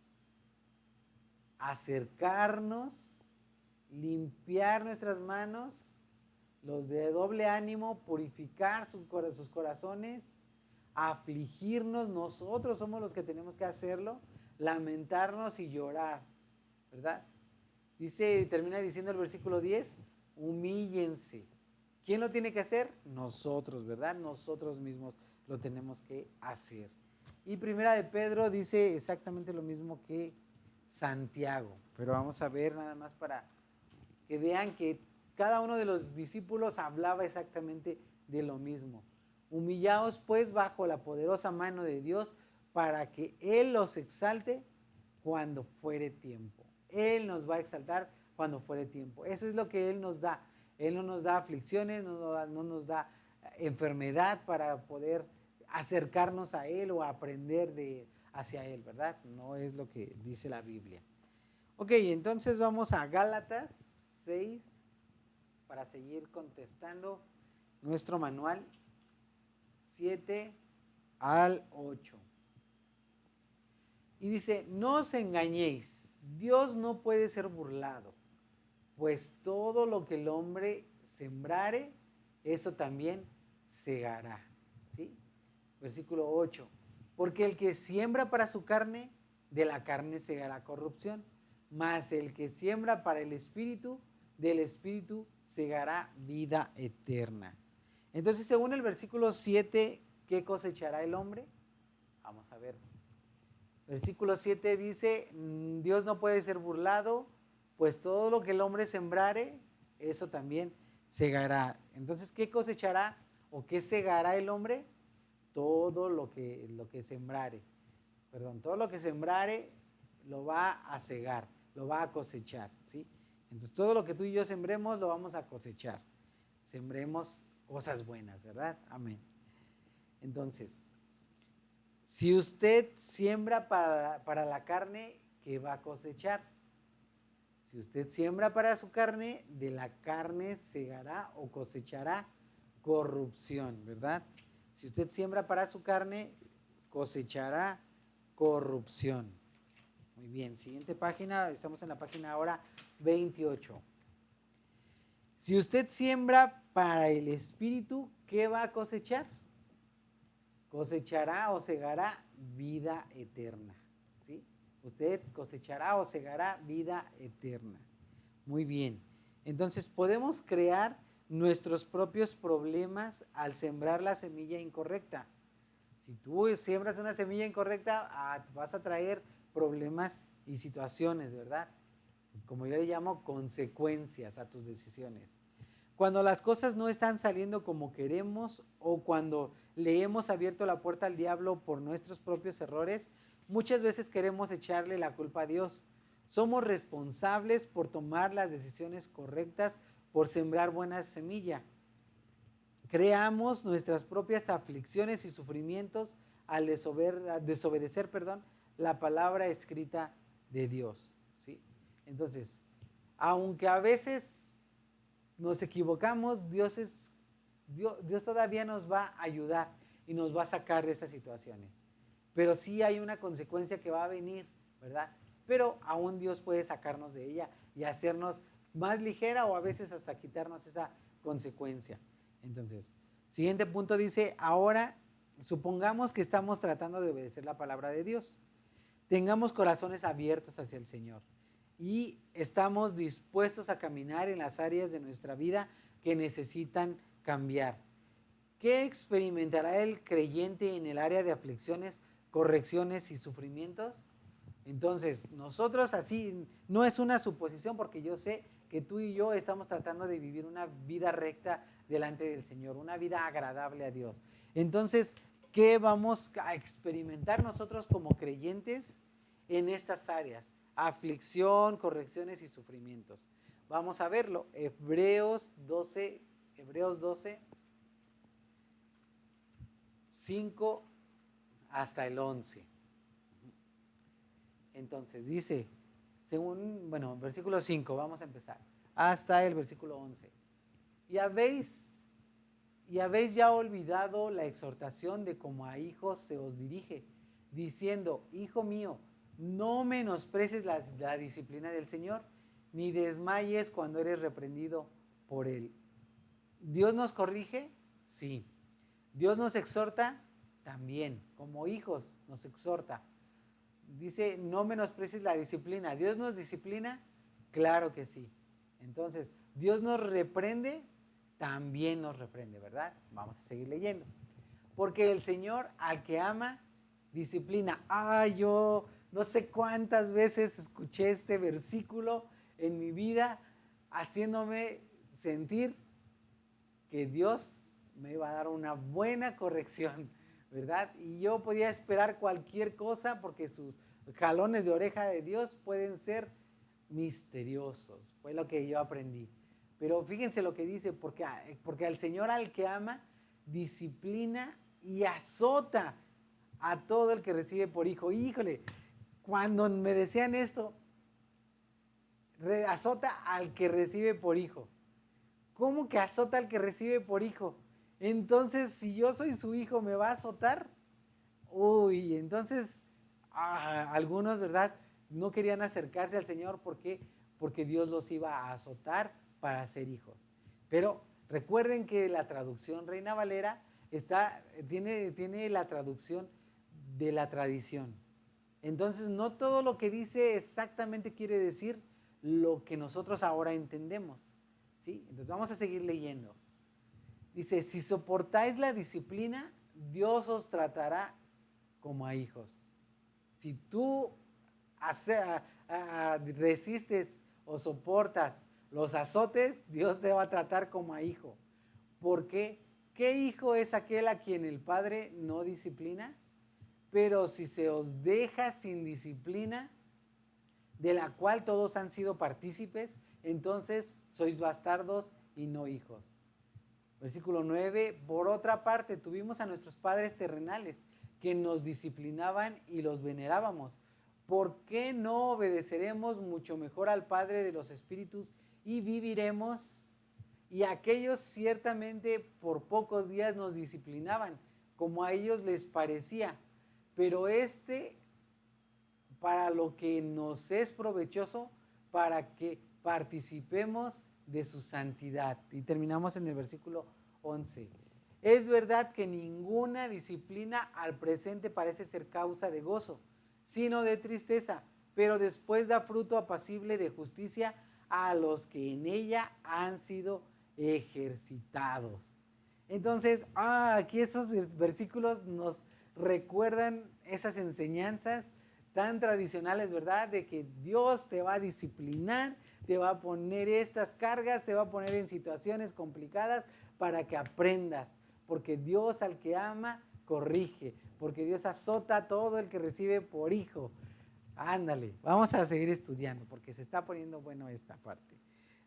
acercarnos, limpiar nuestras manos, los de doble ánimo, purificar sus corazones, afligirnos, nosotros somos los que tenemos que hacerlo, lamentarnos y llorar, ¿verdad? Termina diciendo el versículo 10, humíllense. ¿Quién lo tiene que hacer? Nosotros, ¿verdad? Nosotros mismos lo tenemos que hacer. Y Primera de Pedro dice exactamente lo mismo que Santiago, pero vamos a ver nada más para que vean que cada uno de los discípulos hablaba exactamente de lo mismo. Humillaos pues bajo la poderosa mano de Dios para que Él los exalte cuando fuere tiempo. Él nos va a exaltar cuando fuere tiempo. Eso es lo que Él nos da. Él no nos da aflicciones, no nos da enfermedad para poder acercarnos a Él o aprender hacia Él, ¿verdad? No es lo que dice la Biblia. Ok, entonces vamos a Gálatas 6 para seguir contestando nuestro manual 7 al 8. Y dice, no os engañéis, Dios no puede ser burlado, pues todo lo que el hombre sembrare, eso también segará. ¿Sí? Versículo 8. Porque el que siembra para su carne, de la carne segará corrupción, mas el que siembra para el Espíritu, del Espíritu segará vida eterna. Entonces, según el versículo 7, ¿qué cosechará el hombre? Vamos a ver. Versículo 7 dice, Dios no puede ser burlado, pues todo lo que el hombre sembrare, eso también segará. Entonces, ¿qué cosechará o qué segará el hombre? Todo lo que sembrare. Perdón, todo lo que sembrare lo va a segar, lo va a cosechar, ¿sí? Entonces, todo lo que tú y yo sembremos lo vamos a cosechar. Sembremos cosas buenas, ¿verdad? Amén. Entonces, si usted siembra para la carne, ¿qué va a cosechar? Si usted siembra para su carne, de la carne segará o cosechará corrupción, ¿verdad? Si usted siembra para su carne, cosechará corrupción. Muy bien, siguiente página, estamos en la página ahora 28. Si usted siembra para el Espíritu, ¿qué va a cosechar? Cosechará o segará vida eterna, ¿sí? Usted cosechará o segará vida eterna. Muy bien, entonces podemos crear nuestros propios problemas al sembrar la semilla incorrecta. Si tú siembras una semilla incorrecta, vas a traer problemas y situaciones, ¿verdad? Como yo le llamo, consecuencias a tus decisiones. Cuando las cosas no están saliendo como queremos o cuando le hemos abierto la puerta al diablo por nuestros propios errores, muchas veces queremos echarle la culpa a Dios. Somos responsables por tomar las decisiones correctas, por sembrar buena semilla. Creamos nuestras propias aflicciones y sufrimientos al desobedecer la palabra escrita de Dios, ¿sí? Entonces, aunque a veces nos equivocamos, Dios todavía nos va a ayudar y nos va a sacar de esas situaciones. Pero sí hay una consecuencia que va a venir, ¿verdad? Pero aún Dios puede sacarnos de ella y hacernos más ligera o a veces hasta quitarnos esa consecuencia. Entonces, siguiente punto dice, ahora supongamos que estamos tratando de obedecer la palabra de Dios. Tengamos corazones abiertos hacia el Señor y estamos dispuestos a caminar en las áreas de nuestra vida que necesitan cambiar. ¿Qué experimentará el creyente en el área de aflicciones, correcciones y sufrimientos? Entonces, nosotros así, no es una suposición porque yo sé que tú y yo estamos tratando de vivir una vida recta delante del Señor, una vida agradable a Dios. Entonces, ¿qué vamos a experimentar nosotros como creyentes en estas áreas? Aflicción, correcciones y sufrimientos. Vamos a verlo. Hebreos 12, 5 hasta el 11. Entonces dice, versículo 5, vamos a empezar, hasta el versículo 11. Y habéis ya olvidado la exhortación de como a hijos se os dirige, diciendo, hijo mío, no menosprecies la disciplina del Señor, ni desmayes cuando eres reprendido por Él. ¿Dios nos corrige? Sí. ¿Dios nos exhorta? También. Como hijos nos exhorta. Dice, no menosprecies la disciplina. ¿Dios nos disciplina? Claro que sí. Entonces, ¿Dios nos reprende? También nos reprende, ¿verdad? Vamos a seguir leyendo. Porque el Señor al que ama, disciplina. Yo no sé cuántas veces escuché este versículo en mi vida, haciéndome sentir que Dios me iba a dar una buena corrección, ¿verdad? Y yo podía esperar cualquier cosa porque sus jalones de oreja de Dios pueden ser misteriosos. Fue lo que yo aprendí. Pero fíjense lo que dice, porque al Señor al que ama, disciplina y azota a todo el que recibe por hijo. Híjole, cuando me decían esto, azota al que recibe por hijo. ¿Cómo que azota al que recibe por hijo? Entonces, si yo soy su hijo, ¿me va a azotar? Uy, entonces algunos, ¿verdad? No querían acercarse al Señor. ¿Por qué? Porque Dios los iba a azotar para ser hijos. Pero recuerden que la traducción Reina Valera tiene la traducción de la tradición. Entonces, no todo lo que dice exactamente quiere decir lo que nosotros ahora entendemos. ¿Sí? Entonces, vamos a seguir leyendo. Dice, si soportáis la disciplina, Dios os tratará como a hijos. Si tú resistes o soportas los azotes, Dios te va a tratar como a hijo. ¿Por qué? ¿Qué hijo es aquel a quien el padre no disciplina? Pero si se os deja sin disciplina, de la cual todos han sido partícipes, entonces sois bastardos y no hijos. Versículo 9, por otra parte, tuvimos a nuestros padres terrenales que nos disciplinaban y los venerábamos. ¿Por qué no obedeceremos mucho mejor al Padre de los Espíritus y viviremos? Y aquellos ciertamente por pocos días nos disciplinaban, como a ellos les parecía, pero para lo que nos es provechoso, para que participemos de su santidad. Y terminamos en el versículo 11. Es verdad que ninguna disciplina al presente parece ser causa de gozo, sino de tristeza, pero después da fruto apacible de justicia a los que en ella han sido ejercitados. Entonces, aquí estos versículos nos recuerdan esas enseñanzas tan tradicionales, ¿verdad? De que Dios te va a disciplinar, te va a poner estas cargas, te va a poner en situaciones complicadas para que aprendas. Porque Dios al que ama, corrige. Porque Dios azota a todo el que recibe por hijo. Ándale, vamos a seguir estudiando porque se está poniendo bueno esta parte.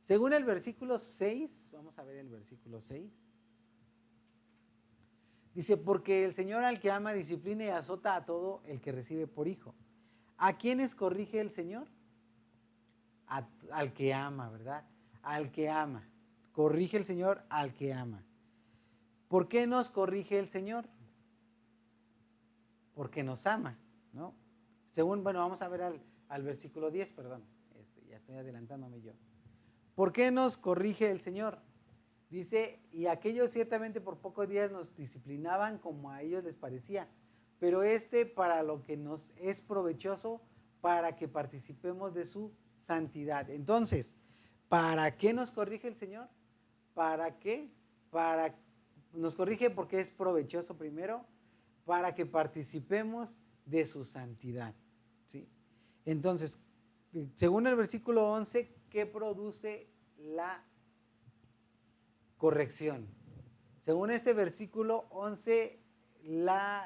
Según el versículo 6, vamos a ver el versículo 6. Dice, porque el Señor al que ama disciplina y azota a todo el que recibe por hijo. ¿A quiénes corrige el Señor? Al que ama, ¿verdad? Al que ama. Corrige el Señor al que ama. ¿Por qué nos corrige el Señor? Porque nos ama, ¿no? Bueno, vamos a ver al versículo 10, perdón. Ya estoy adelantándome yo. ¿Por qué nos corrige el Señor? Dice, y aquellos ciertamente por pocos días nos disciplinaban como a ellos les parecía, pero para lo que nos es provechoso, para que participemos de su santidad. Entonces, ¿para qué nos corrige el Señor? ¿Para qué? Nos corrige porque es provechoso primero, para que participemos de su santidad. ¿Sí? Entonces, según el versículo 11, ¿qué produce la corrección? Según este versículo 11,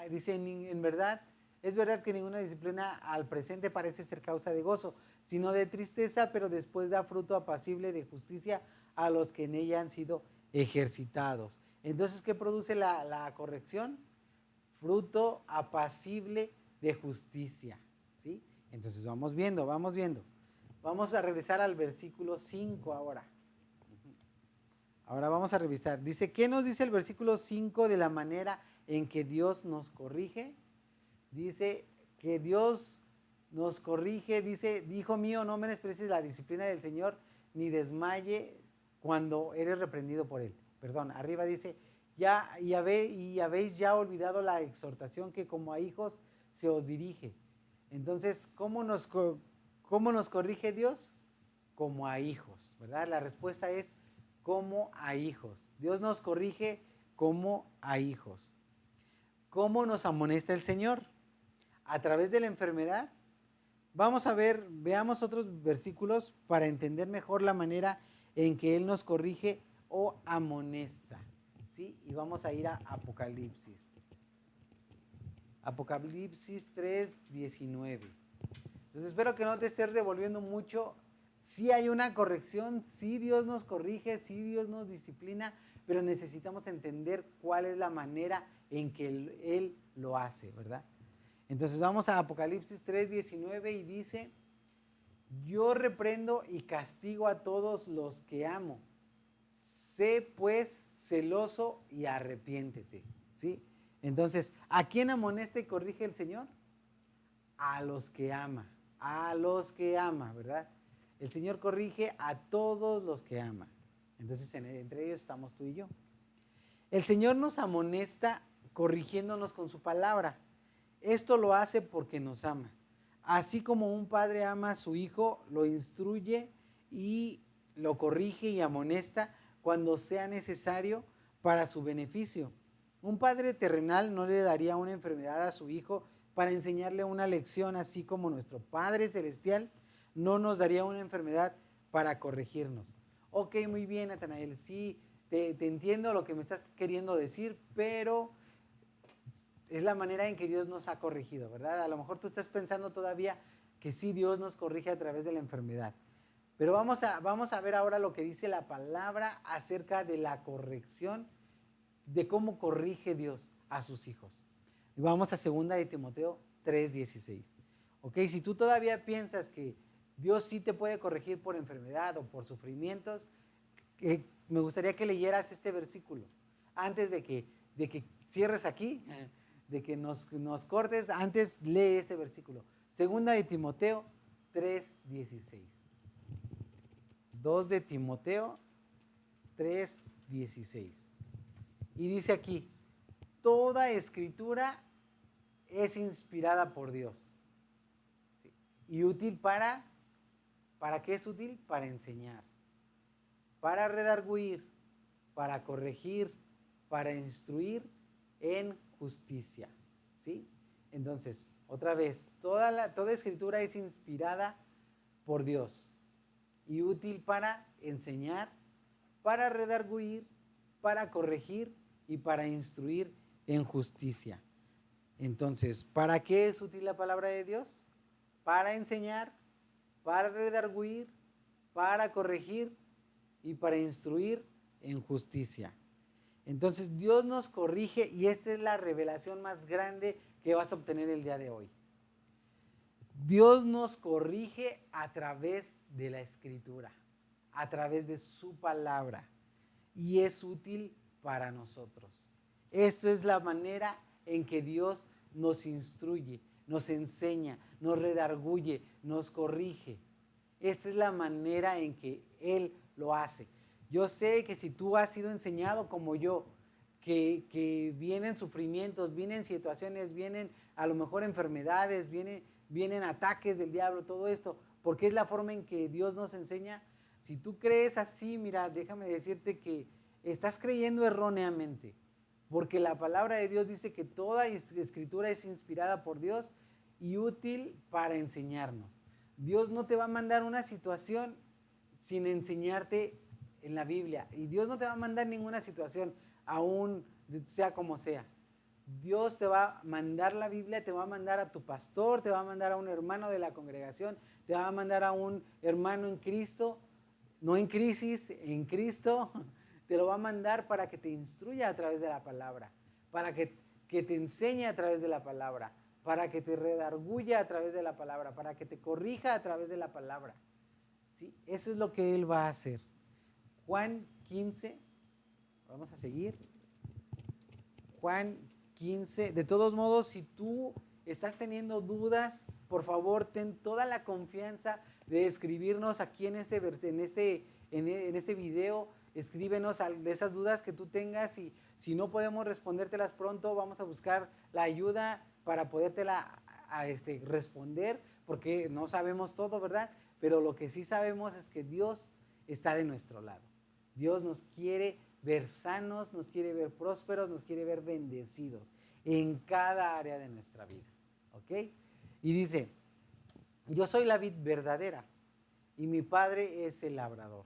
dice, en verdad, es verdad que ninguna disciplina al presente parece ser causa de gozo, sino de tristeza, pero después da fruto apacible de justicia a los que en ella han sido ejercitados. Entonces, ¿qué produce la corrección? Fruto apacible de justicia. ¿Sí? Entonces, vamos viendo. Vamos a regresar al versículo 5 ahora. Ahora vamos a revisar. Dice, ¿qué nos dice el versículo 5 de la manera en que Dios nos corrige? Dice que Dios nos corrige, dice, hijo mío, no menosprecies la disciplina del Señor, ni desmaye cuando eres reprendido por Él. Perdón, arriba dice, y habéis ya olvidado la exhortación que como a hijos se os dirige. Entonces, ¿cómo nos corrige Dios? Como a hijos, ¿verdad? La respuesta es como a hijos. Dios nos corrige como a hijos. ¿Cómo nos amonesta el Señor? A través de la enfermedad. Veamos otros versículos para entender mejor la manera en que Él nos corrige o amonesta. ¿Sí? Y vamos a ir a Apocalipsis. Apocalipsis 3:19. Entonces espero que no te estés revolviendo mucho sí hay una corrección, sí Dios nos corrige, sí Dios nos disciplina, pero necesitamos entender cuál es la manera en que Él lo hace, ¿verdad? Entonces vamos a Apocalipsis 3:19 y dice: yo reprendo y castigo a todos los que amo. Sé pues celoso y arrepiéntete, ¿sí? Entonces, ¿a quién amonesta y corrige el Señor? A los que ama, ¿verdad? El Señor corrige a todos los que ama. Entonces, entre ellos estamos tú y yo. El Señor nos amonesta corrigiéndonos con su palabra. Esto lo hace porque nos ama. Así como un padre ama a su hijo, lo instruye y lo corrige y amonesta cuando sea necesario para su beneficio. Un padre terrenal no le daría una enfermedad a su hijo para enseñarle una lección, así como nuestro Padre Celestial no nos daría una enfermedad para corregirnos. Ok, muy bien, Natanael, sí, te entiendo lo que me estás queriendo decir, pero es la manera en que Dios nos ha corregido, ¿verdad? A lo mejor tú estás pensando todavía que sí, Dios nos corrige a través de la enfermedad. Pero vamos a ver ahora lo que dice la palabra acerca de la corrección, de cómo corrige Dios a sus hijos. Y vamos a 2 de Timoteo 3:16. Ok, si tú todavía piensas que Dios sí te puede corregir por enfermedad o por sufrimientos, me gustaría que leyeras este versículo antes de que cierres aquí, de que nos cortes. Antes lee este versículo. 2 de Timoteo 3:16. 2 de Timoteo 3:16. Y dice aquí: toda escritura es inspirada por Dios. ¿Sí? Y útil ¿para qué es útil? Para enseñar, para redarguir, para corregir, para instruir en justicia. ¿Sí? Entonces, otra vez, toda escritura es inspirada por Dios y útil para enseñar, para redarguir, para corregir y para instruir en justicia. Entonces, ¿para qué es útil la palabra de Dios? Para enseñar, para redarguir, para corregir y para instruir en justicia. Entonces, Dios nos corrige y esta es la revelación más grande que vas a obtener el día de hoy. Dios nos corrige a través de la Escritura, a través de su palabra, y es útil para nosotros. Esto es la manera en que Dios nos instruye, nos enseña, nos redarguye, nos corrige. Esta es la manera en que Él lo hace. Yo sé que si tú has sido enseñado como yo, que vienen sufrimientos, vienen situaciones, vienen a lo mejor enfermedades, vienen ataques del diablo, todo esto, porque es la forma en que Dios nos enseña. Si tú crees así, mira, déjame decirte que estás creyendo erróneamente, porque la palabra de Dios dice que toda escritura es inspirada por Dios y útil para enseñarnos. Dios no te va a mandar una situación sin enseñarte en la Biblia, y Dios no te va a mandar ninguna situación, aún sea como sea. Dios te va a mandar la Biblia, te va a mandar a tu pastor, te va a mandar a un hermano de la congregación, te va a mandar a un hermano en Cristo, no en crisis, en Cristo. Te lo va a mandar para que te instruya a través de la palabra, para que te enseñe a través de la palabra, para que te redarguya a través de la palabra, para que te corrija a través de la palabra. ¿Sí? Eso es lo que Él va a hacer. Juan 15, vamos a seguir. Juan 15, de todos modos, si tú estás teniendo dudas, por favor, ten toda la confianza de escribirnos aquí en este video. Escríbenos de esas dudas que tú tengas, y si no podemos respondértelas pronto, vamos a buscar la ayuda para podértela responder, porque no sabemos todo, ¿verdad? Pero lo que sí sabemos es que Dios está de nuestro lado. Dios nos quiere ver sanos, nos quiere ver prósperos, nos quiere ver bendecidos en cada área de nuestra vida. ¿Ok? Y dice: yo soy la vid verdadera y mi Padre es el labrador.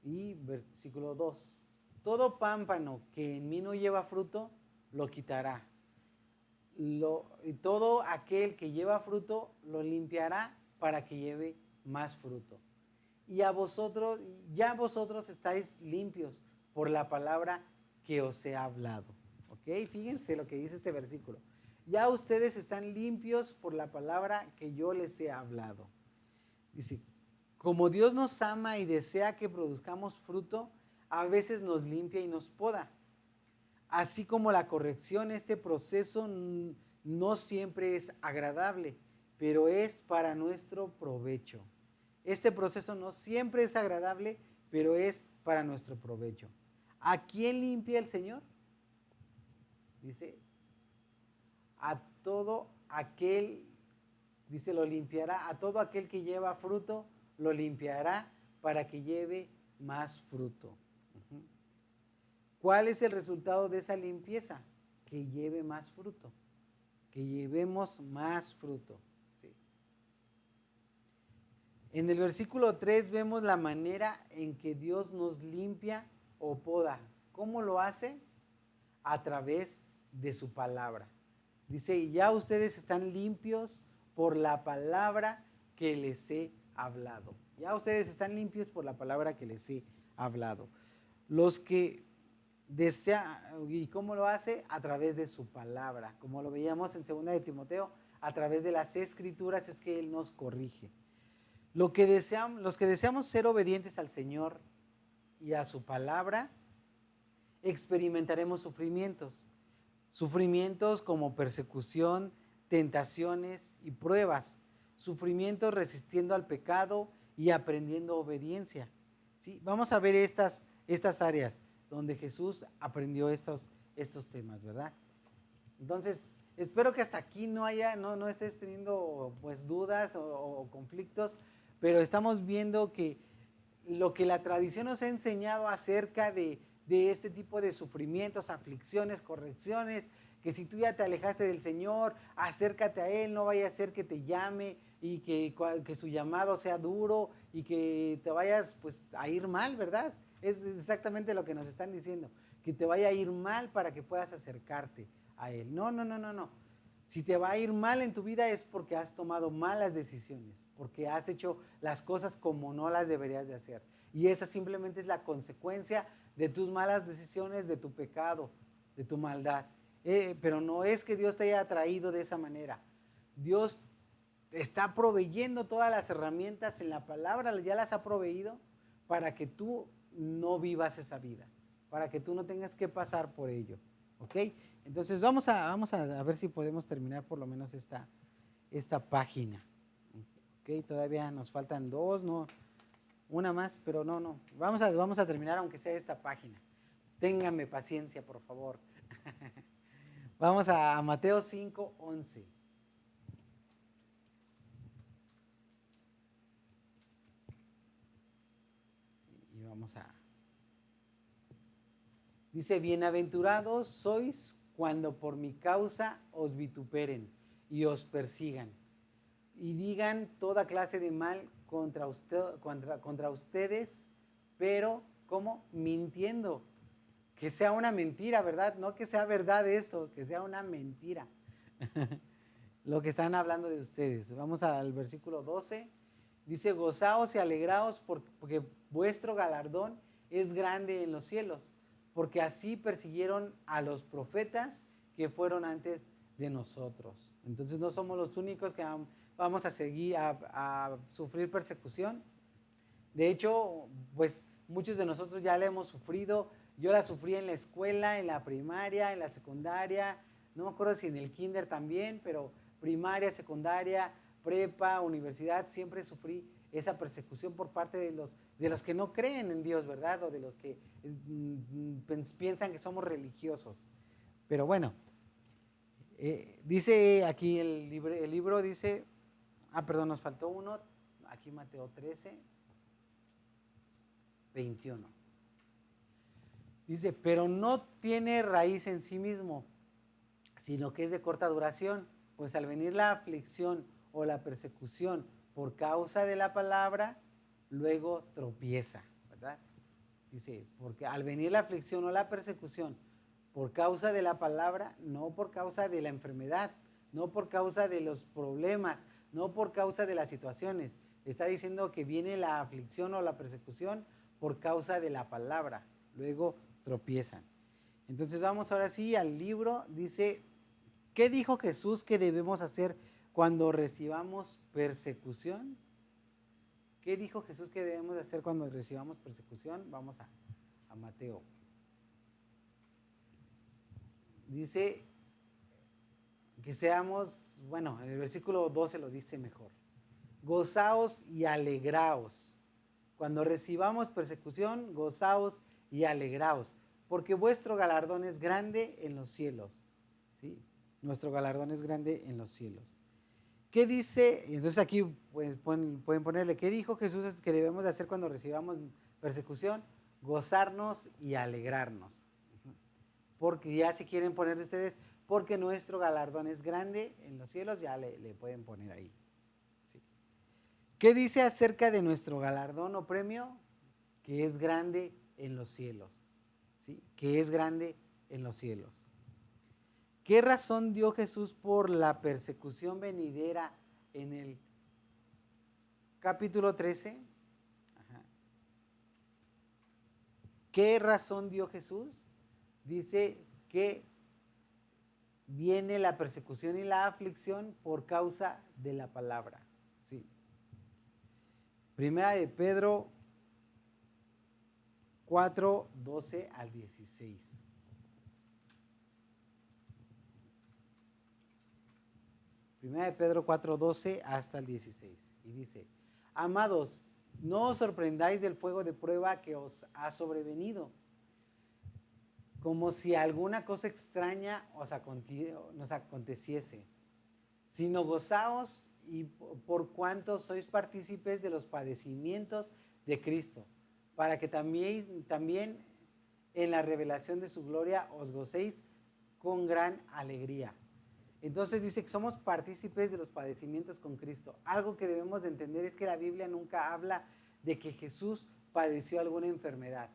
Y versículo 2: todo pámpano que en mí no lleva fruto, lo quitará. Y todo aquel que lleva fruto, lo limpiará para que lleve más fruto. Y a vosotros, ya vosotros estáis limpios por la palabra que os he hablado. ¿Ok? Fíjense lo que dice este versículo. Ya ustedes están limpios por la palabra que yo les he hablado. Dice, como Dios nos ama y desea que produzcamos fruto, a veces nos limpia y nos poda. Así como la corrección, este proceso no siempre es agradable, pero es para nuestro provecho. Este proceso no siempre es agradable, pero es para nuestro provecho. ¿A quién limpia el Señor? Dice, a todo aquel, dice, lo limpiará, a todo aquel que lleva fruto, lo limpiará para que lleve más fruto. ¿Cuál es el resultado de esa limpieza? Que lleve más fruto, que llevemos más fruto. ¿Sí? En el versículo 3 vemos la manera en que Dios nos limpia o poda. ¿Cómo lo hace? A través de su palabra. Dice, y ya ustedes están limpios por la palabra que les he hablado. Ya ustedes están limpios por la palabra que les he hablado. Los que desea, ¿y cómo lo hace? A través de su palabra. Como lo veíamos en 2 de Timoteo, a través de las escrituras es que Él nos corrige. Los que deseamos ser obedientes al Señor y a su palabra, experimentaremos sufrimientos. Sufrimientos como persecución, tentaciones y pruebas. Sufrimientos resistiendo al pecado y aprendiendo obediencia. ¿Sí? Vamos a ver estas áreas donde Jesús aprendió estos temas, ¿verdad? Entonces, espero que hasta aquí no estés teniendo pues dudas o conflictos, pero estamos viendo que lo que la tradición nos ha enseñado acerca de este tipo de sufrimientos, aflicciones, correcciones, que si tú ya te alejaste del Señor, acércate a Él, no vaya a ser que te llame y que su llamado sea duro y que te vayas pues a ir mal, ¿verdad? Es exactamente lo que nos están diciendo, que te vaya a ir mal para que puedas acercarte a Él. No. Si te va a ir mal en tu vida es porque has tomado malas decisiones, porque has hecho las cosas como no las deberías de hacer. Y esa simplemente es la consecuencia de tus malas decisiones, de tu pecado, de tu maldad. Pero no es que Dios te haya traído de esa manera. Dios está proveyendo todas las herramientas en la palabra, ya las ha proveído para que tú no vivas esa vida, para que tú no tengas que pasar por ello. ¿Ok? Entonces vamos a ver si podemos terminar por lo menos esta página. ¿Ok? Todavía nos faltan dos, no, una más, pero no. Vamos a terminar aunque sea esta página. Ténganme paciencia, por favor. Vamos a Mateo 5:11. Y vamos a... Dice, bienaventurados sois cuando por mi causa os vituperen y os persigan y digan toda clase de mal contra ustedes, pero ¿cómo? Mintiendo. Que sea una mentira, ¿verdad? No que sea verdad esto, que sea una mentira. Lo que están hablando de ustedes. Vamos al versículo 12. Dice, gozaos y alegraos porque vuestro galardón es grande en los cielos, porque así persiguieron a los profetas que fueron antes de nosotros. Entonces no somos los únicos que vamos a seguir a sufrir persecución. De hecho, pues muchos de nosotros ya la hemos sufrido. Yo la sufrí en la escuela, en la primaria, en la secundaria, no me acuerdo si en el kinder también, pero primaria, secundaria, prepa, universidad, siempre sufrí esa persecución por parte de los que no creen en Dios, ¿verdad? O de los que piensan que somos religiosos. Pero bueno, dice aquí el libro dice, perdón, nos faltó uno, aquí Mateo 13, 21. Dice, pero no tiene raíz en sí mismo, sino que es de corta duración, pues al venir la aflicción o la persecución por causa de la palabra, luego tropieza, ¿verdad? Dice, porque al venir la aflicción o la persecución por causa de la palabra, no por causa de la enfermedad, no por causa de los problemas, no por causa de las situaciones, Está diciendo que viene la aflicción o la persecución por causa de la palabra. Luego tropiezan. Entonces vamos ahora sí al libro. Dice, ¿qué dijo Jesús que debemos hacer cuando recibamos persecución? ¿Qué dijo Jesús que debemos hacer cuando recibamos persecución? Vamos a Mateo. Dice que seamos, bueno, en el versículo 12 lo dice mejor. Gozaos y alegraos. Cuando recibamos persecución, gozaos y alegraos, porque vuestro galardón es grande en los cielos. ¿Sí? Nuestro galardón es grande en los cielos. ¿Qué dice? Entonces aquí pues, pueden ponerle, ¿qué dijo Jesús que debemos de hacer cuando recibamos persecución? Gozarnos y alegrarnos. Porque ya si quieren ponerle ustedes, porque nuestro galardón es grande en los cielos, ya le pueden poner ahí. ¿Sí? ¿Qué dice acerca de nuestro galardón o premio? Que es grande en los cielos. ¿Sí? Que es grande en los cielos. ¿Qué razón dio Jesús por la persecución venidera en el capítulo 13? Ajá. ¿Qué razón dio Jesús? Dice que viene la persecución y la aflicción por causa de la palabra. Sí. Primera de Pedro 4, 12 al 16. Primera de Pedro 4, 12 hasta el 16. Y dice, amados, no os sorprendáis del fuego de prueba que os ha sobrevenido, como si alguna cosa extraña nos aconteciese, sino gozaos y por cuanto sois partícipes de los padecimientos de Cristo, para que también en la revelación de su gloria os gocéis con gran alegría. Entonces dice que somos partícipes de los padecimientos con Cristo. Algo que debemos de entender es que la Biblia nunca habla de que Jesús padeció alguna enfermedad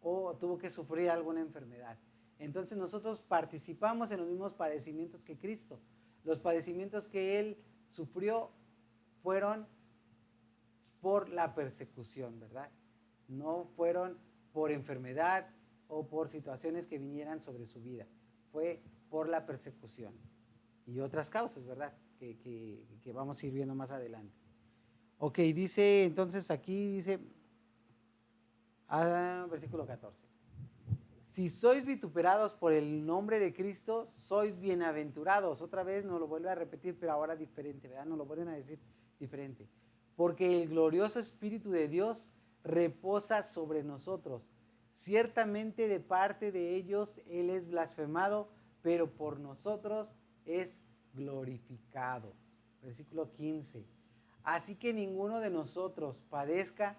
o tuvo que sufrir alguna enfermedad. Entonces nosotros participamos en los mismos padecimientos que Cristo. Los padecimientos que Él sufrió fueron por la persecución, ¿verdad? No fueron por enfermedad o por situaciones que vinieran sobre su vida. Fue por la persecución. Y otras causas, ¿verdad? Que vamos a ir viendo más adelante. Ok, dice, entonces aquí dice, versículo 14. Si sois vituperados por el nombre de Cristo, sois bienaventurados. Otra vez nos lo vuelve a repetir, pero ahora diferente, ¿verdad? Nos lo vuelven a decir diferente. Porque el glorioso Espíritu de Dios reposa sobre nosotros. Ciertamente de parte de ellos Él es blasfemado, pero por nosotros es glorificado. Versículo 15. Así que ninguno de nosotros padezca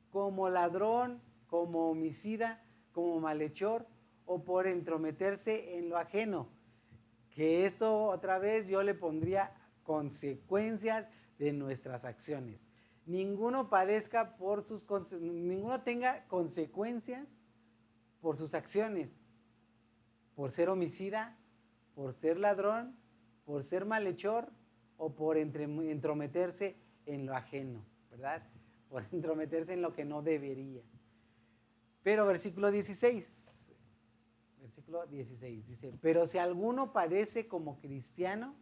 como ladrón, como homicida, como malhechor o por entrometerse en lo ajeno. Que esto otra vez yo le pondría consecuencias de nuestras acciones. Ninguno padezca ninguno tenga consecuencias por sus acciones, por ser homicida, por ser ladrón, por ser malhechor o por entrometerse en lo ajeno, ¿verdad? Por entrometerse en lo que no debería. Pero versículo 16 dice, pero si alguno padece como cristiano,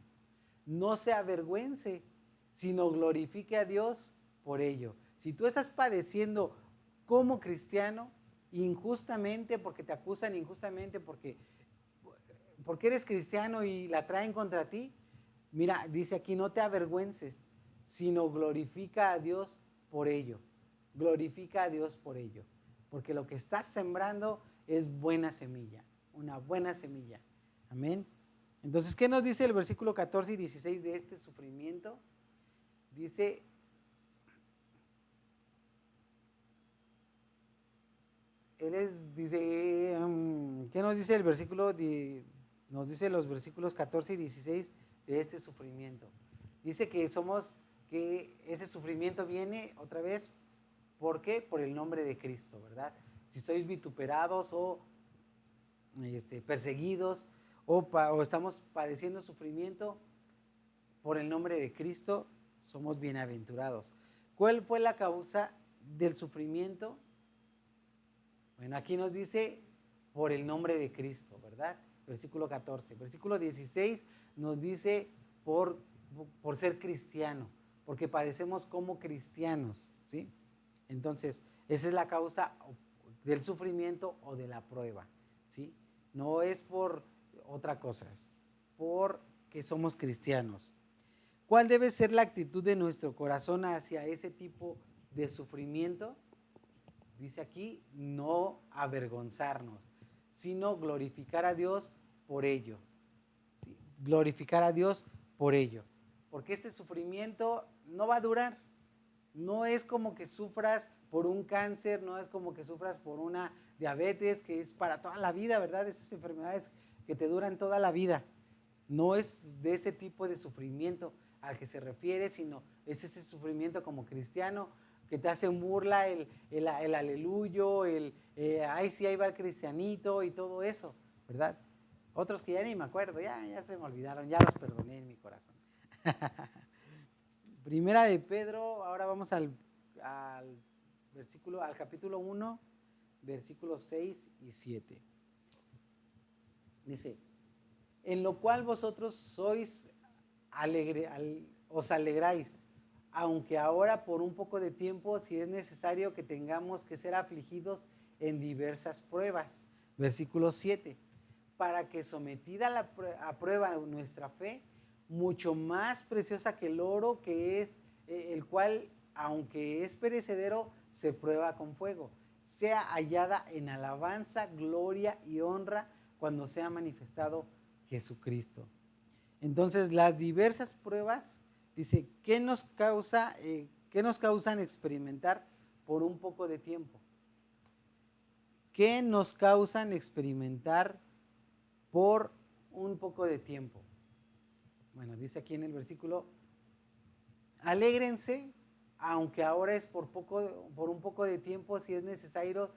no se avergüence, sino glorifique a Dios por ello. Si tú estás padeciendo como cristiano, injustamente, porque te acusan injustamente, porque eres cristiano y la traen contra ti, mira, dice aquí, no te avergüences, sino glorifica a Dios por ello. Glorifica a Dios por ello. Porque lo que estás sembrando es buena semilla, una buena semilla. Amén. Entonces, ¿qué nos dice el versículo 14 y 16 de este sufrimiento? Dice, ¿qué nos dice el versículo? Nos dice los versículos 14 y 16 de este sufrimiento. Dice que ese sufrimiento viene otra vez, ¿por qué? Por el nombre de Cristo, ¿verdad? Si sois vituperados o perseguidos o estamos padeciendo sufrimiento por el nombre de Cristo, somos bienaventurados. ¿Cuál fue la causa del sufrimiento? Bueno, aquí nos dice por el nombre de Cristo, ¿verdad? Versículo 14. Versículo 16 nos dice por ser cristiano, porque padecemos como cristianos, ¿sí? Entonces, esa es la causa del sufrimiento o de la prueba, ¿sí? No es por otra cosa, es porque somos cristianos. ¿Cuál debe ser la actitud de nuestro corazón hacia ese tipo de sufrimiento? Dice aquí, no avergonzarnos, sino glorificar a Dios por ello. ¿Sí? Glorificar a Dios por ello. Porque este sufrimiento no va a durar. No es como que sufras por un cáncer, no es como que sufras por una diabetes, que es para toda la vida, ¿verdad? Esas enfermedades que te duran toda la vida. No es de ese tipo de sufrimiento al que se refiere, sino es ese sufrimiento como cristiano que te hace burla, el aleluyo, ay sí, ahí va el cristianito y todo eso, ¿verdad? Otros que ya ni me acuerdo, ya se me olvidaron, ya los perdoné en mi corazón. Primera de Pedro, ahora vamos al versículo, al capítulo 1, versículos 6 y 7. Dice, en lo cual vosotros sois os alegráis, aunque ahora por un poco de tiempo, si es necesario que tengamos que ser afligidos en diversas pruebas. Versículo 7, para que sometida a prueba nuestra fe, mucho más preciosa que el oro, que es el cual, aunque es perecedero, se prueba con fuego, sea hallada en alabanza, gloria y honra cuando sea manifestado Jesucristo. Entonces, las diversas pruebas, dice, ¿qué nos causan experimentar por un poco de tiempo? ¿Qué nos causan experimentar por un poco de tiempo? Bueno, dice aquí en el versículo, alégrense, aunque ahora es por un poco de tiempo, si es necesario,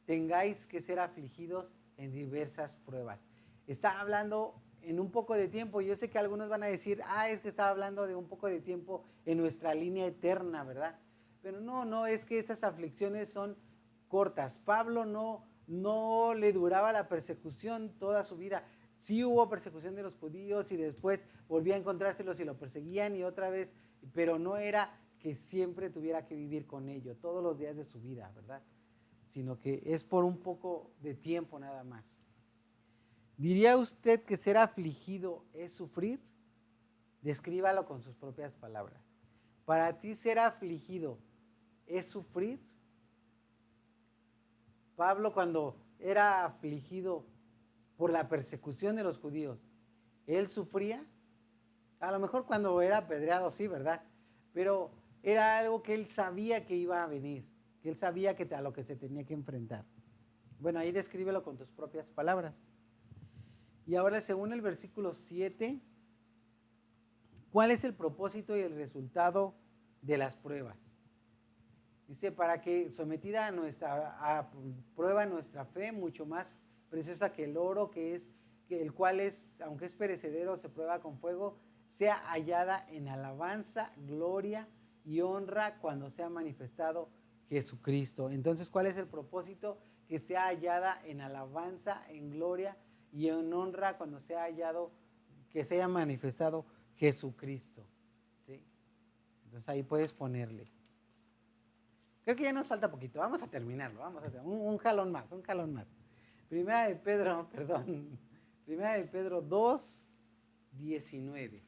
tengáis que ser afligidos en diversas pruebas. Está hablando en un poco de tiempo. Yo sé que algunos van a decir, es que estaba hablando de un poco de tiempo en nuestra línea eterna, ¿verdad? Pero no, es que estas aflicciones son cortas. Pablo no le duraba la persecución toda su vida. Sí hubo persecución de los judíos y después volvía a encontrárselos y lo perseguían y otra vez, pero no era que siempre tuviera que vivir con ello todos los días de su vida, ¿verdad? Sino que es por un poco de tiempo nada más. ¿Diría usted que ser afligido es sufrir? Descríbalo con sus propias palabras. ¿Para ti ser afligido es sufrir? Pablo, cuando era afligido por la persecución de los judíos, ¿él sufría? A lo mejor cuando era apedreado, sí, ¿verdad? Pero era algo que él sabía que iba a venir, que él sabía a lo que se tenía que enfrentar. Bueno, ahí descríbelo con tus propias palabras. Y ahora, según el versículo 7, ¿cuál es el propósito y el resultado de las pruebas? Dice, para que sometida a prueba nuestra fe, mucho más preciosa que el oro, el cual es, aunque es perecedero, se prueba con fuego, sea hallada en alabanza, gloria y honra cuando sea manifestado Jesucristo. Entonces, ¿cuál es el propósito? Que sea hallada en alabanza, en gloria y en honra cuando sea hallado, que se haya manifestado Jesucristo. ¿Sí? Entonces ahí puedes ponerle. Creo que ya nos falta poquito, vamos a terminarlo, un jalón más. Primera de Pedro 2, 19.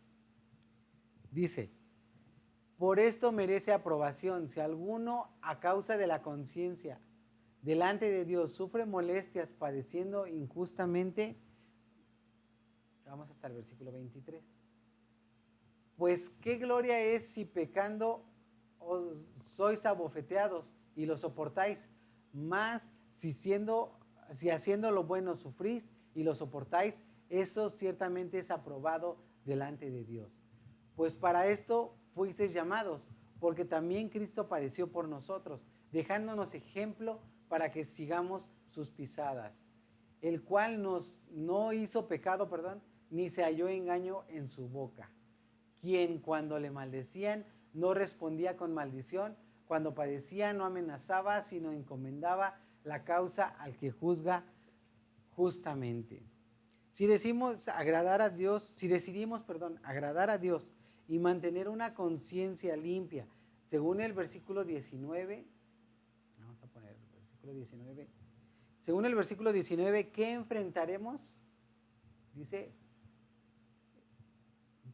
Dice, por esto merece aprobación, si alguno a causa de la conciencia delante de Dios sufre molestias padeciendo injustamente. Vamos hasta el versículo 23. Pues qué gloria es si pecando os sois abofeteados y lo soportáis, más si haciendo lo bueno sufrís y lo soportáis, eso ciertamente es aprobado delante de Dios. Pues para esto fuisteis llamados, porque también Cristo padeció por nosotros, dejándonos ejemplo para que sigamos sus pisadas, el cual no hizo pecado, ni se halló engaño en su boca, quien cuando le maldecían no respondía con maldición, cuando padecía no amenazaba, sino encomendaba la causa al que juzga justamente. Si decidimos agradar a Dios y mantener una conciencia limpia, según el versículo 19, vamos a poner el versículo 19, según el versículo 19, ¿qué enfrentaremos? Dice,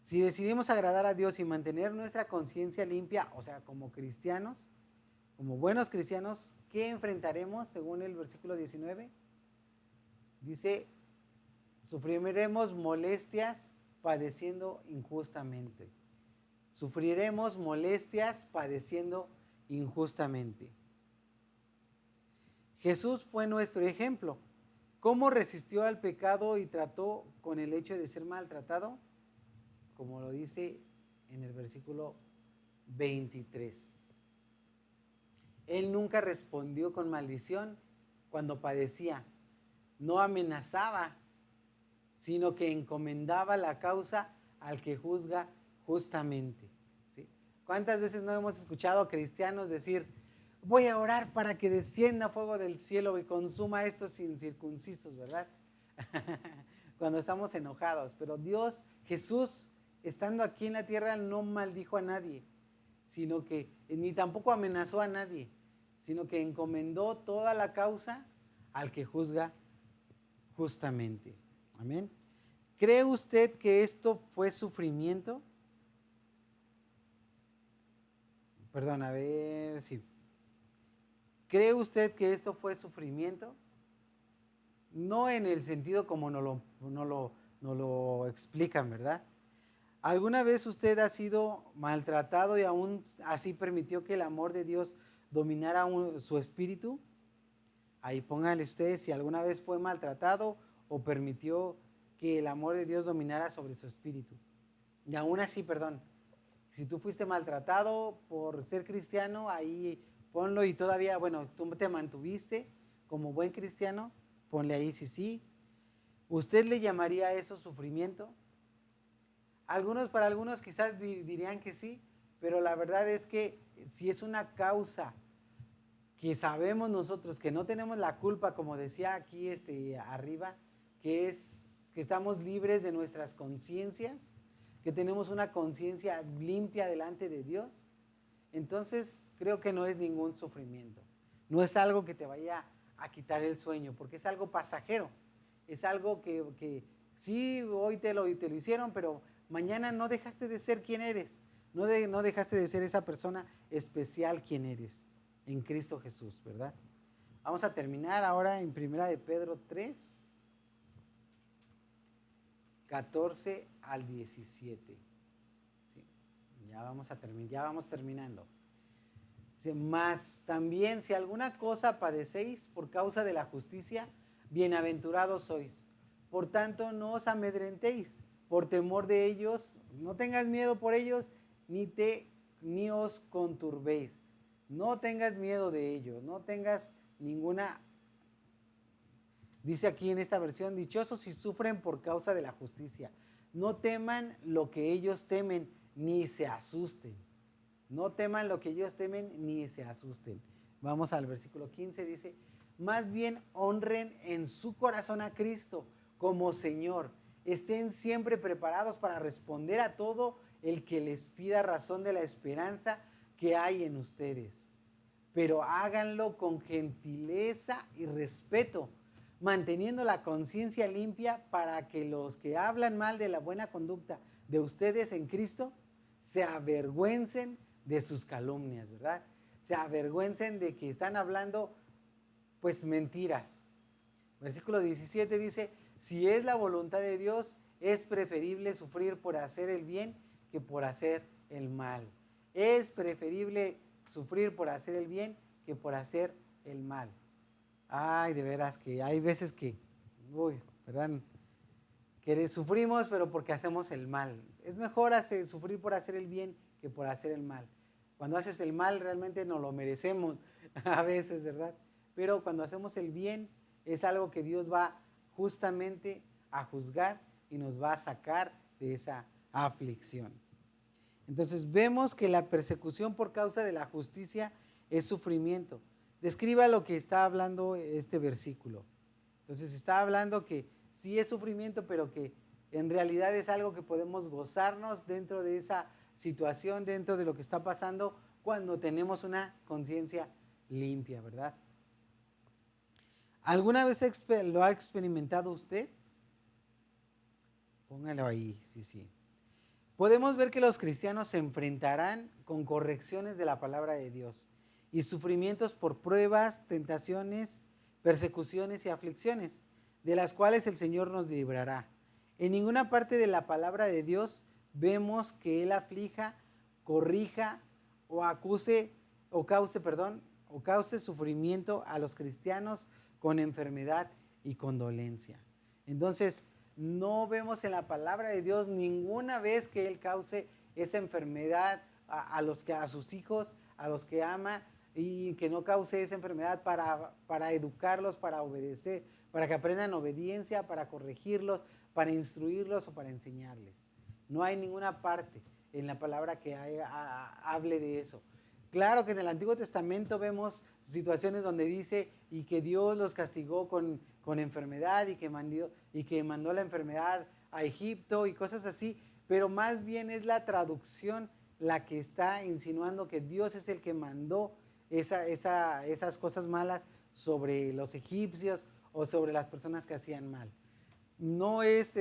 si decidimos agradar a Dios y mantener nuestra conciencia limpia, o sea, como cristianos, como buenos cristianos, ¿qué enfrentaremos según el versículo 19? Dice, sufriremos molestias padeciendo injustamente. Sufriremos molestias padeciendo injustamente. Jesús fue nuestro ejemplo. ¿Cómo resistió al pecado y trató con el hecho de ser maltratado? Como lo dice en el versículo 23. Él nunca respondió con maldición cuando padecía. No amenazaba, sino que encomendaba la causa al que juzga justamente. ¿Sí? ¿Cuántas veces no hemos escuchado a cristianos decir, voy a orar para que descienda fuego del cielo y consuma a estos incircuncisos, ¿verdad? Cuando estamos enojados. Pero Dios, Jesús, estando aquí en la tierra, no maldijo a nadie, sino que, ni tampoco amenazó a nadie, sino que encomendó toda la causa al que juzga justamente. Amén. ¿Cree usted que esto fue sufrimiento? Perdón, a ver, sí. ¿Cree usted que esto fue sufrimiento? No en el sentido como no lo explican, ¿verdad? ¿Alguna vez usted ha sido maltratado y aún así permitió que el amor de Dios dominara su espíritu? Ahí póngale usted si alguna vez fue maltratado o permitió que el amor de Dios dominara sobre su espíritu. Y aún así, perdón, si tú fuiste maltratado por ser cristiano, ahí ponlo y todavía, bueno, tú te mantuviste como buen cristiano, ponle ahí sí. ¿Usted le llamaría a eso sufrimiento? Para algunos quizás dirían que sí, pero la verdad es que si es una causa que sabemos nosotros que no tenemos la culpa, como decía aquí arriba, que estamos libres de nuestras conciencias, que tenemos una conciencia limpia delante de Dios, entonces creo que no es ningún sufrimiento. No es algo que te vaya a quitar el sueño, porque es algo pasajero. Es algo que sí, hoy te lo hicieron, pero mañana no dejaste de ser quien eres. No dejaste de ser esa persona especial quien eres en Cristo Jesús, ¿verdad? Vamos a terminar ahora en 1 de Pedro 3, 14 al 17. ¿Sí? Ya vamos terminando. Dice, mas también si alguna cosa padecéis por causa de la justicia, bienaventurados sois. Por tanto, no os amedrentéis por temor de ellos, no tengas miedo por ellos, ni os conturbéis. No tengas miedo de ellos, no tengas ninguna. Dice aquí en esta versión, dichosos si sufren por causa de la justicia. No teman lo que ellos temen, ni se asusten. No teman lo que ellos temen, ni se asusten. Vamos al versículo 15, dice, más bien honren en su corazón a Cristo como Señor. Estén siempre preparados para responder a todo el que les pida razón de la esperanza que hay en ustedes. Pero háganlo con gentileza y respeto, manteniendo la conciencia limpia para que los que hablan mal de la buena conducta de ustedes en Cristo se avergüencen de sus calumnias, ¿verdad? Se avergüencen de que están hablando pues mentiras. Versículo 17 dice, si es la voluntad de Dios, es preferible sufrir por hacer el bien que por hacer el mal. Es preferible sufrir por hacer el bien que por hacer el mal. Ay, de veras que hay veces que, ¿verdad? Que sufrimos pero porque hacemos el mal. Es mejor sufrir por hacer el bien que por hacer el mal. Cuando haces el mal realmente no lo merecemos a veces, ¿verdad? Pero cuando hacemos el bien es algo que Dios va justamente a juzgar y nos va a sacar de esa aflicción. Entonces vemos que la persecución por causa de la justicia es sufrimiento. Describa lo que está hablando este versículo. Entonces está hablando que sí es sufrimiento, pero que en realidad es algo que podemos gozarnos dentro de esa situación, dentro de lo que está pasando, cuando tenemos una conciencia limpia, ¿verdad? ¿Alguna vez lo ha experimentado usted? Póngalo ahí, sí. Podemos ver que los cristianos se enfrentarán con correcciones de la palabra de Dios y sufrimientos por pruebas, tentaciones, persecuciones y aflicciones, de las cuales el Señor nos librará. En ninguna parte de la palabra de Dios vemos que Él aflija, corrija o cause sufrimiento a los cristianos con enfermedad y con dolencia. Entonces, no vemos en la palabra de Dios ninguna vez que Él cause esa enfermedad a sus hijos, a los que ama, y que no cause esa enfermedad para educarlos, para obedecer, para que aprendan obediencia, para corregirlos, para instruirlos o para enseñarles. No hay ninguna parte en la palabra que hable de eso. Claro que en el Antiguo Testamento vemos situaciones donde dice y que Dios los castigó con enfermedad y que mandó la enfermedad a Egipto y cosas así, pero más bien es la traducción la que está insinuando que Dios es el que mandó esas cosas malas sobre los egipcios o sobre las personas que hacían mal. No es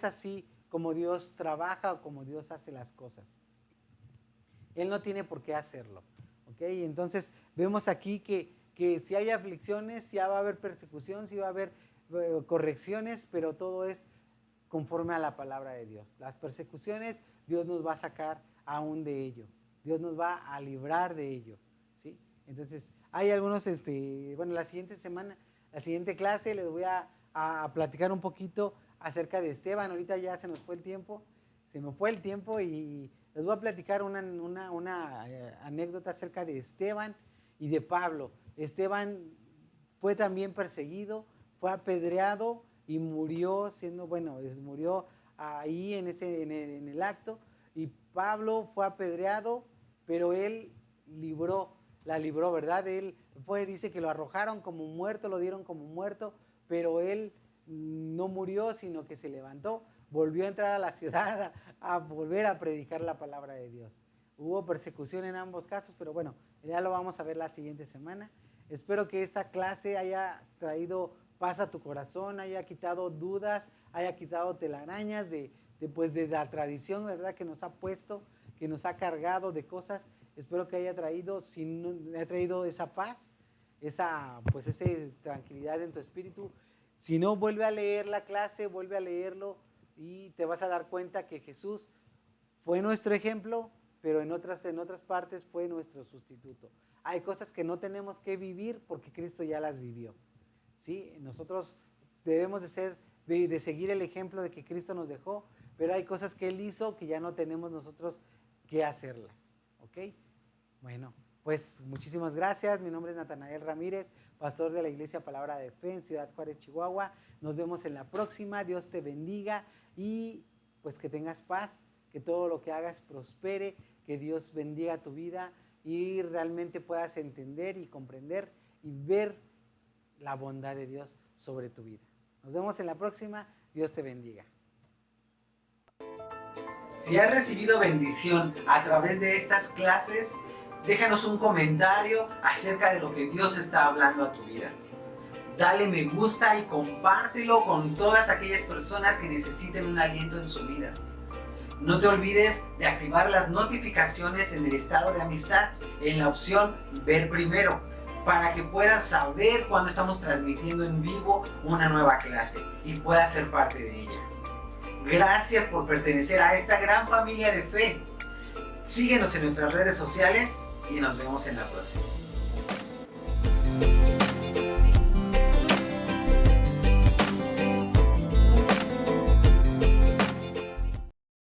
así como Dios trabaja o como Dios hace las cosas. Él no tiene por qué hacerlo. ¿Okay? Entonces vemos aquí que si hay aflicciones, si va a haber persecución, si va a haber correcciones, pero todo es conforme a la palabra de Dios. Las persecuciones, Dios nos va a sacar aún de ello. Dios nos va a librar de ello. ¿Sí? Entonces, hay algunos, la siguiente clase les voy a platicar un poquito acerca de Esteban. Ahorita ya se me fue el tiempo y les voy a platicar una anécdota acerca de Esteban y de Pablo. Esteban fue también perseguido, fue apedreado y murió murió ahí en el acto. Y Pablo fue apedreado, pero él la libró, ¿verdad? Dice que lo arrojaron como muerto, lo dieron como muerto, pero él no murió, sino que se levantó, volvió a entrar a la ciudad a volver a predicar la palabra de Dios. Hubo persecución en ambos casos, pero bueno, ya lo vamos a ver la siguiente semana. Espero que esta clase haya traído paz a tu corazón, haya quitado dudas, haya quitado telarañas de la tradición, ¿verdad? Que nos ha puesto, que nos ha cargado de cosas. Espero que haya traído esa paz, esa tranquilidad en tu espíritu. Si no, vuelve a leer la clase, vuelve a leerlo y te vas a dar cuenta que Jesús fue nuestro ejemplo, pero en otras partes fue nuestro sustituto. Hay cosas que no tenemos que vivir porque Cristo ya las vivió. ¿Sí? Nosotros debemos de seguir el ejemplo de que Cristo nos dejó, pero hay cosas que Él hizo que ya no tenemos nosotros que hacerlas. ¿Ok? Bueno, pues muchísimas gracias. Mi nombre es Natanael Ramírez, pastor de la Iglesia Palabra de Fe en Ciudad Juárez, Chihuahua. Nos vemos en la próxima. Dios te bendiga y pues que tengas paz, que todo lo que hagas prospere, que Dios bendiga tu vida y realmente puedas entender y comprender y ver la bondad de Dios sobre tu vida. Nos vemos en la próxima. Dios te bendiga. Si has recibido bendición a través de estas clases, déjanos un comentario acerca de lo que Dios está hablando a tu vida. Dale me gusta y compártelo con todas aquellas personas que necesiten un aliento en su vida. No te olvides de activar las notificaciones en el estado de amistad en la opción Ver Primero, para que puedas saber cuando estamos transmitiendo en vivo una nueva clase y puedas ser parte de ella. Gracias por pertenecer a esta gran familia de fe. Síguenos en nuestras redes sociales y nos vemos en la próxima.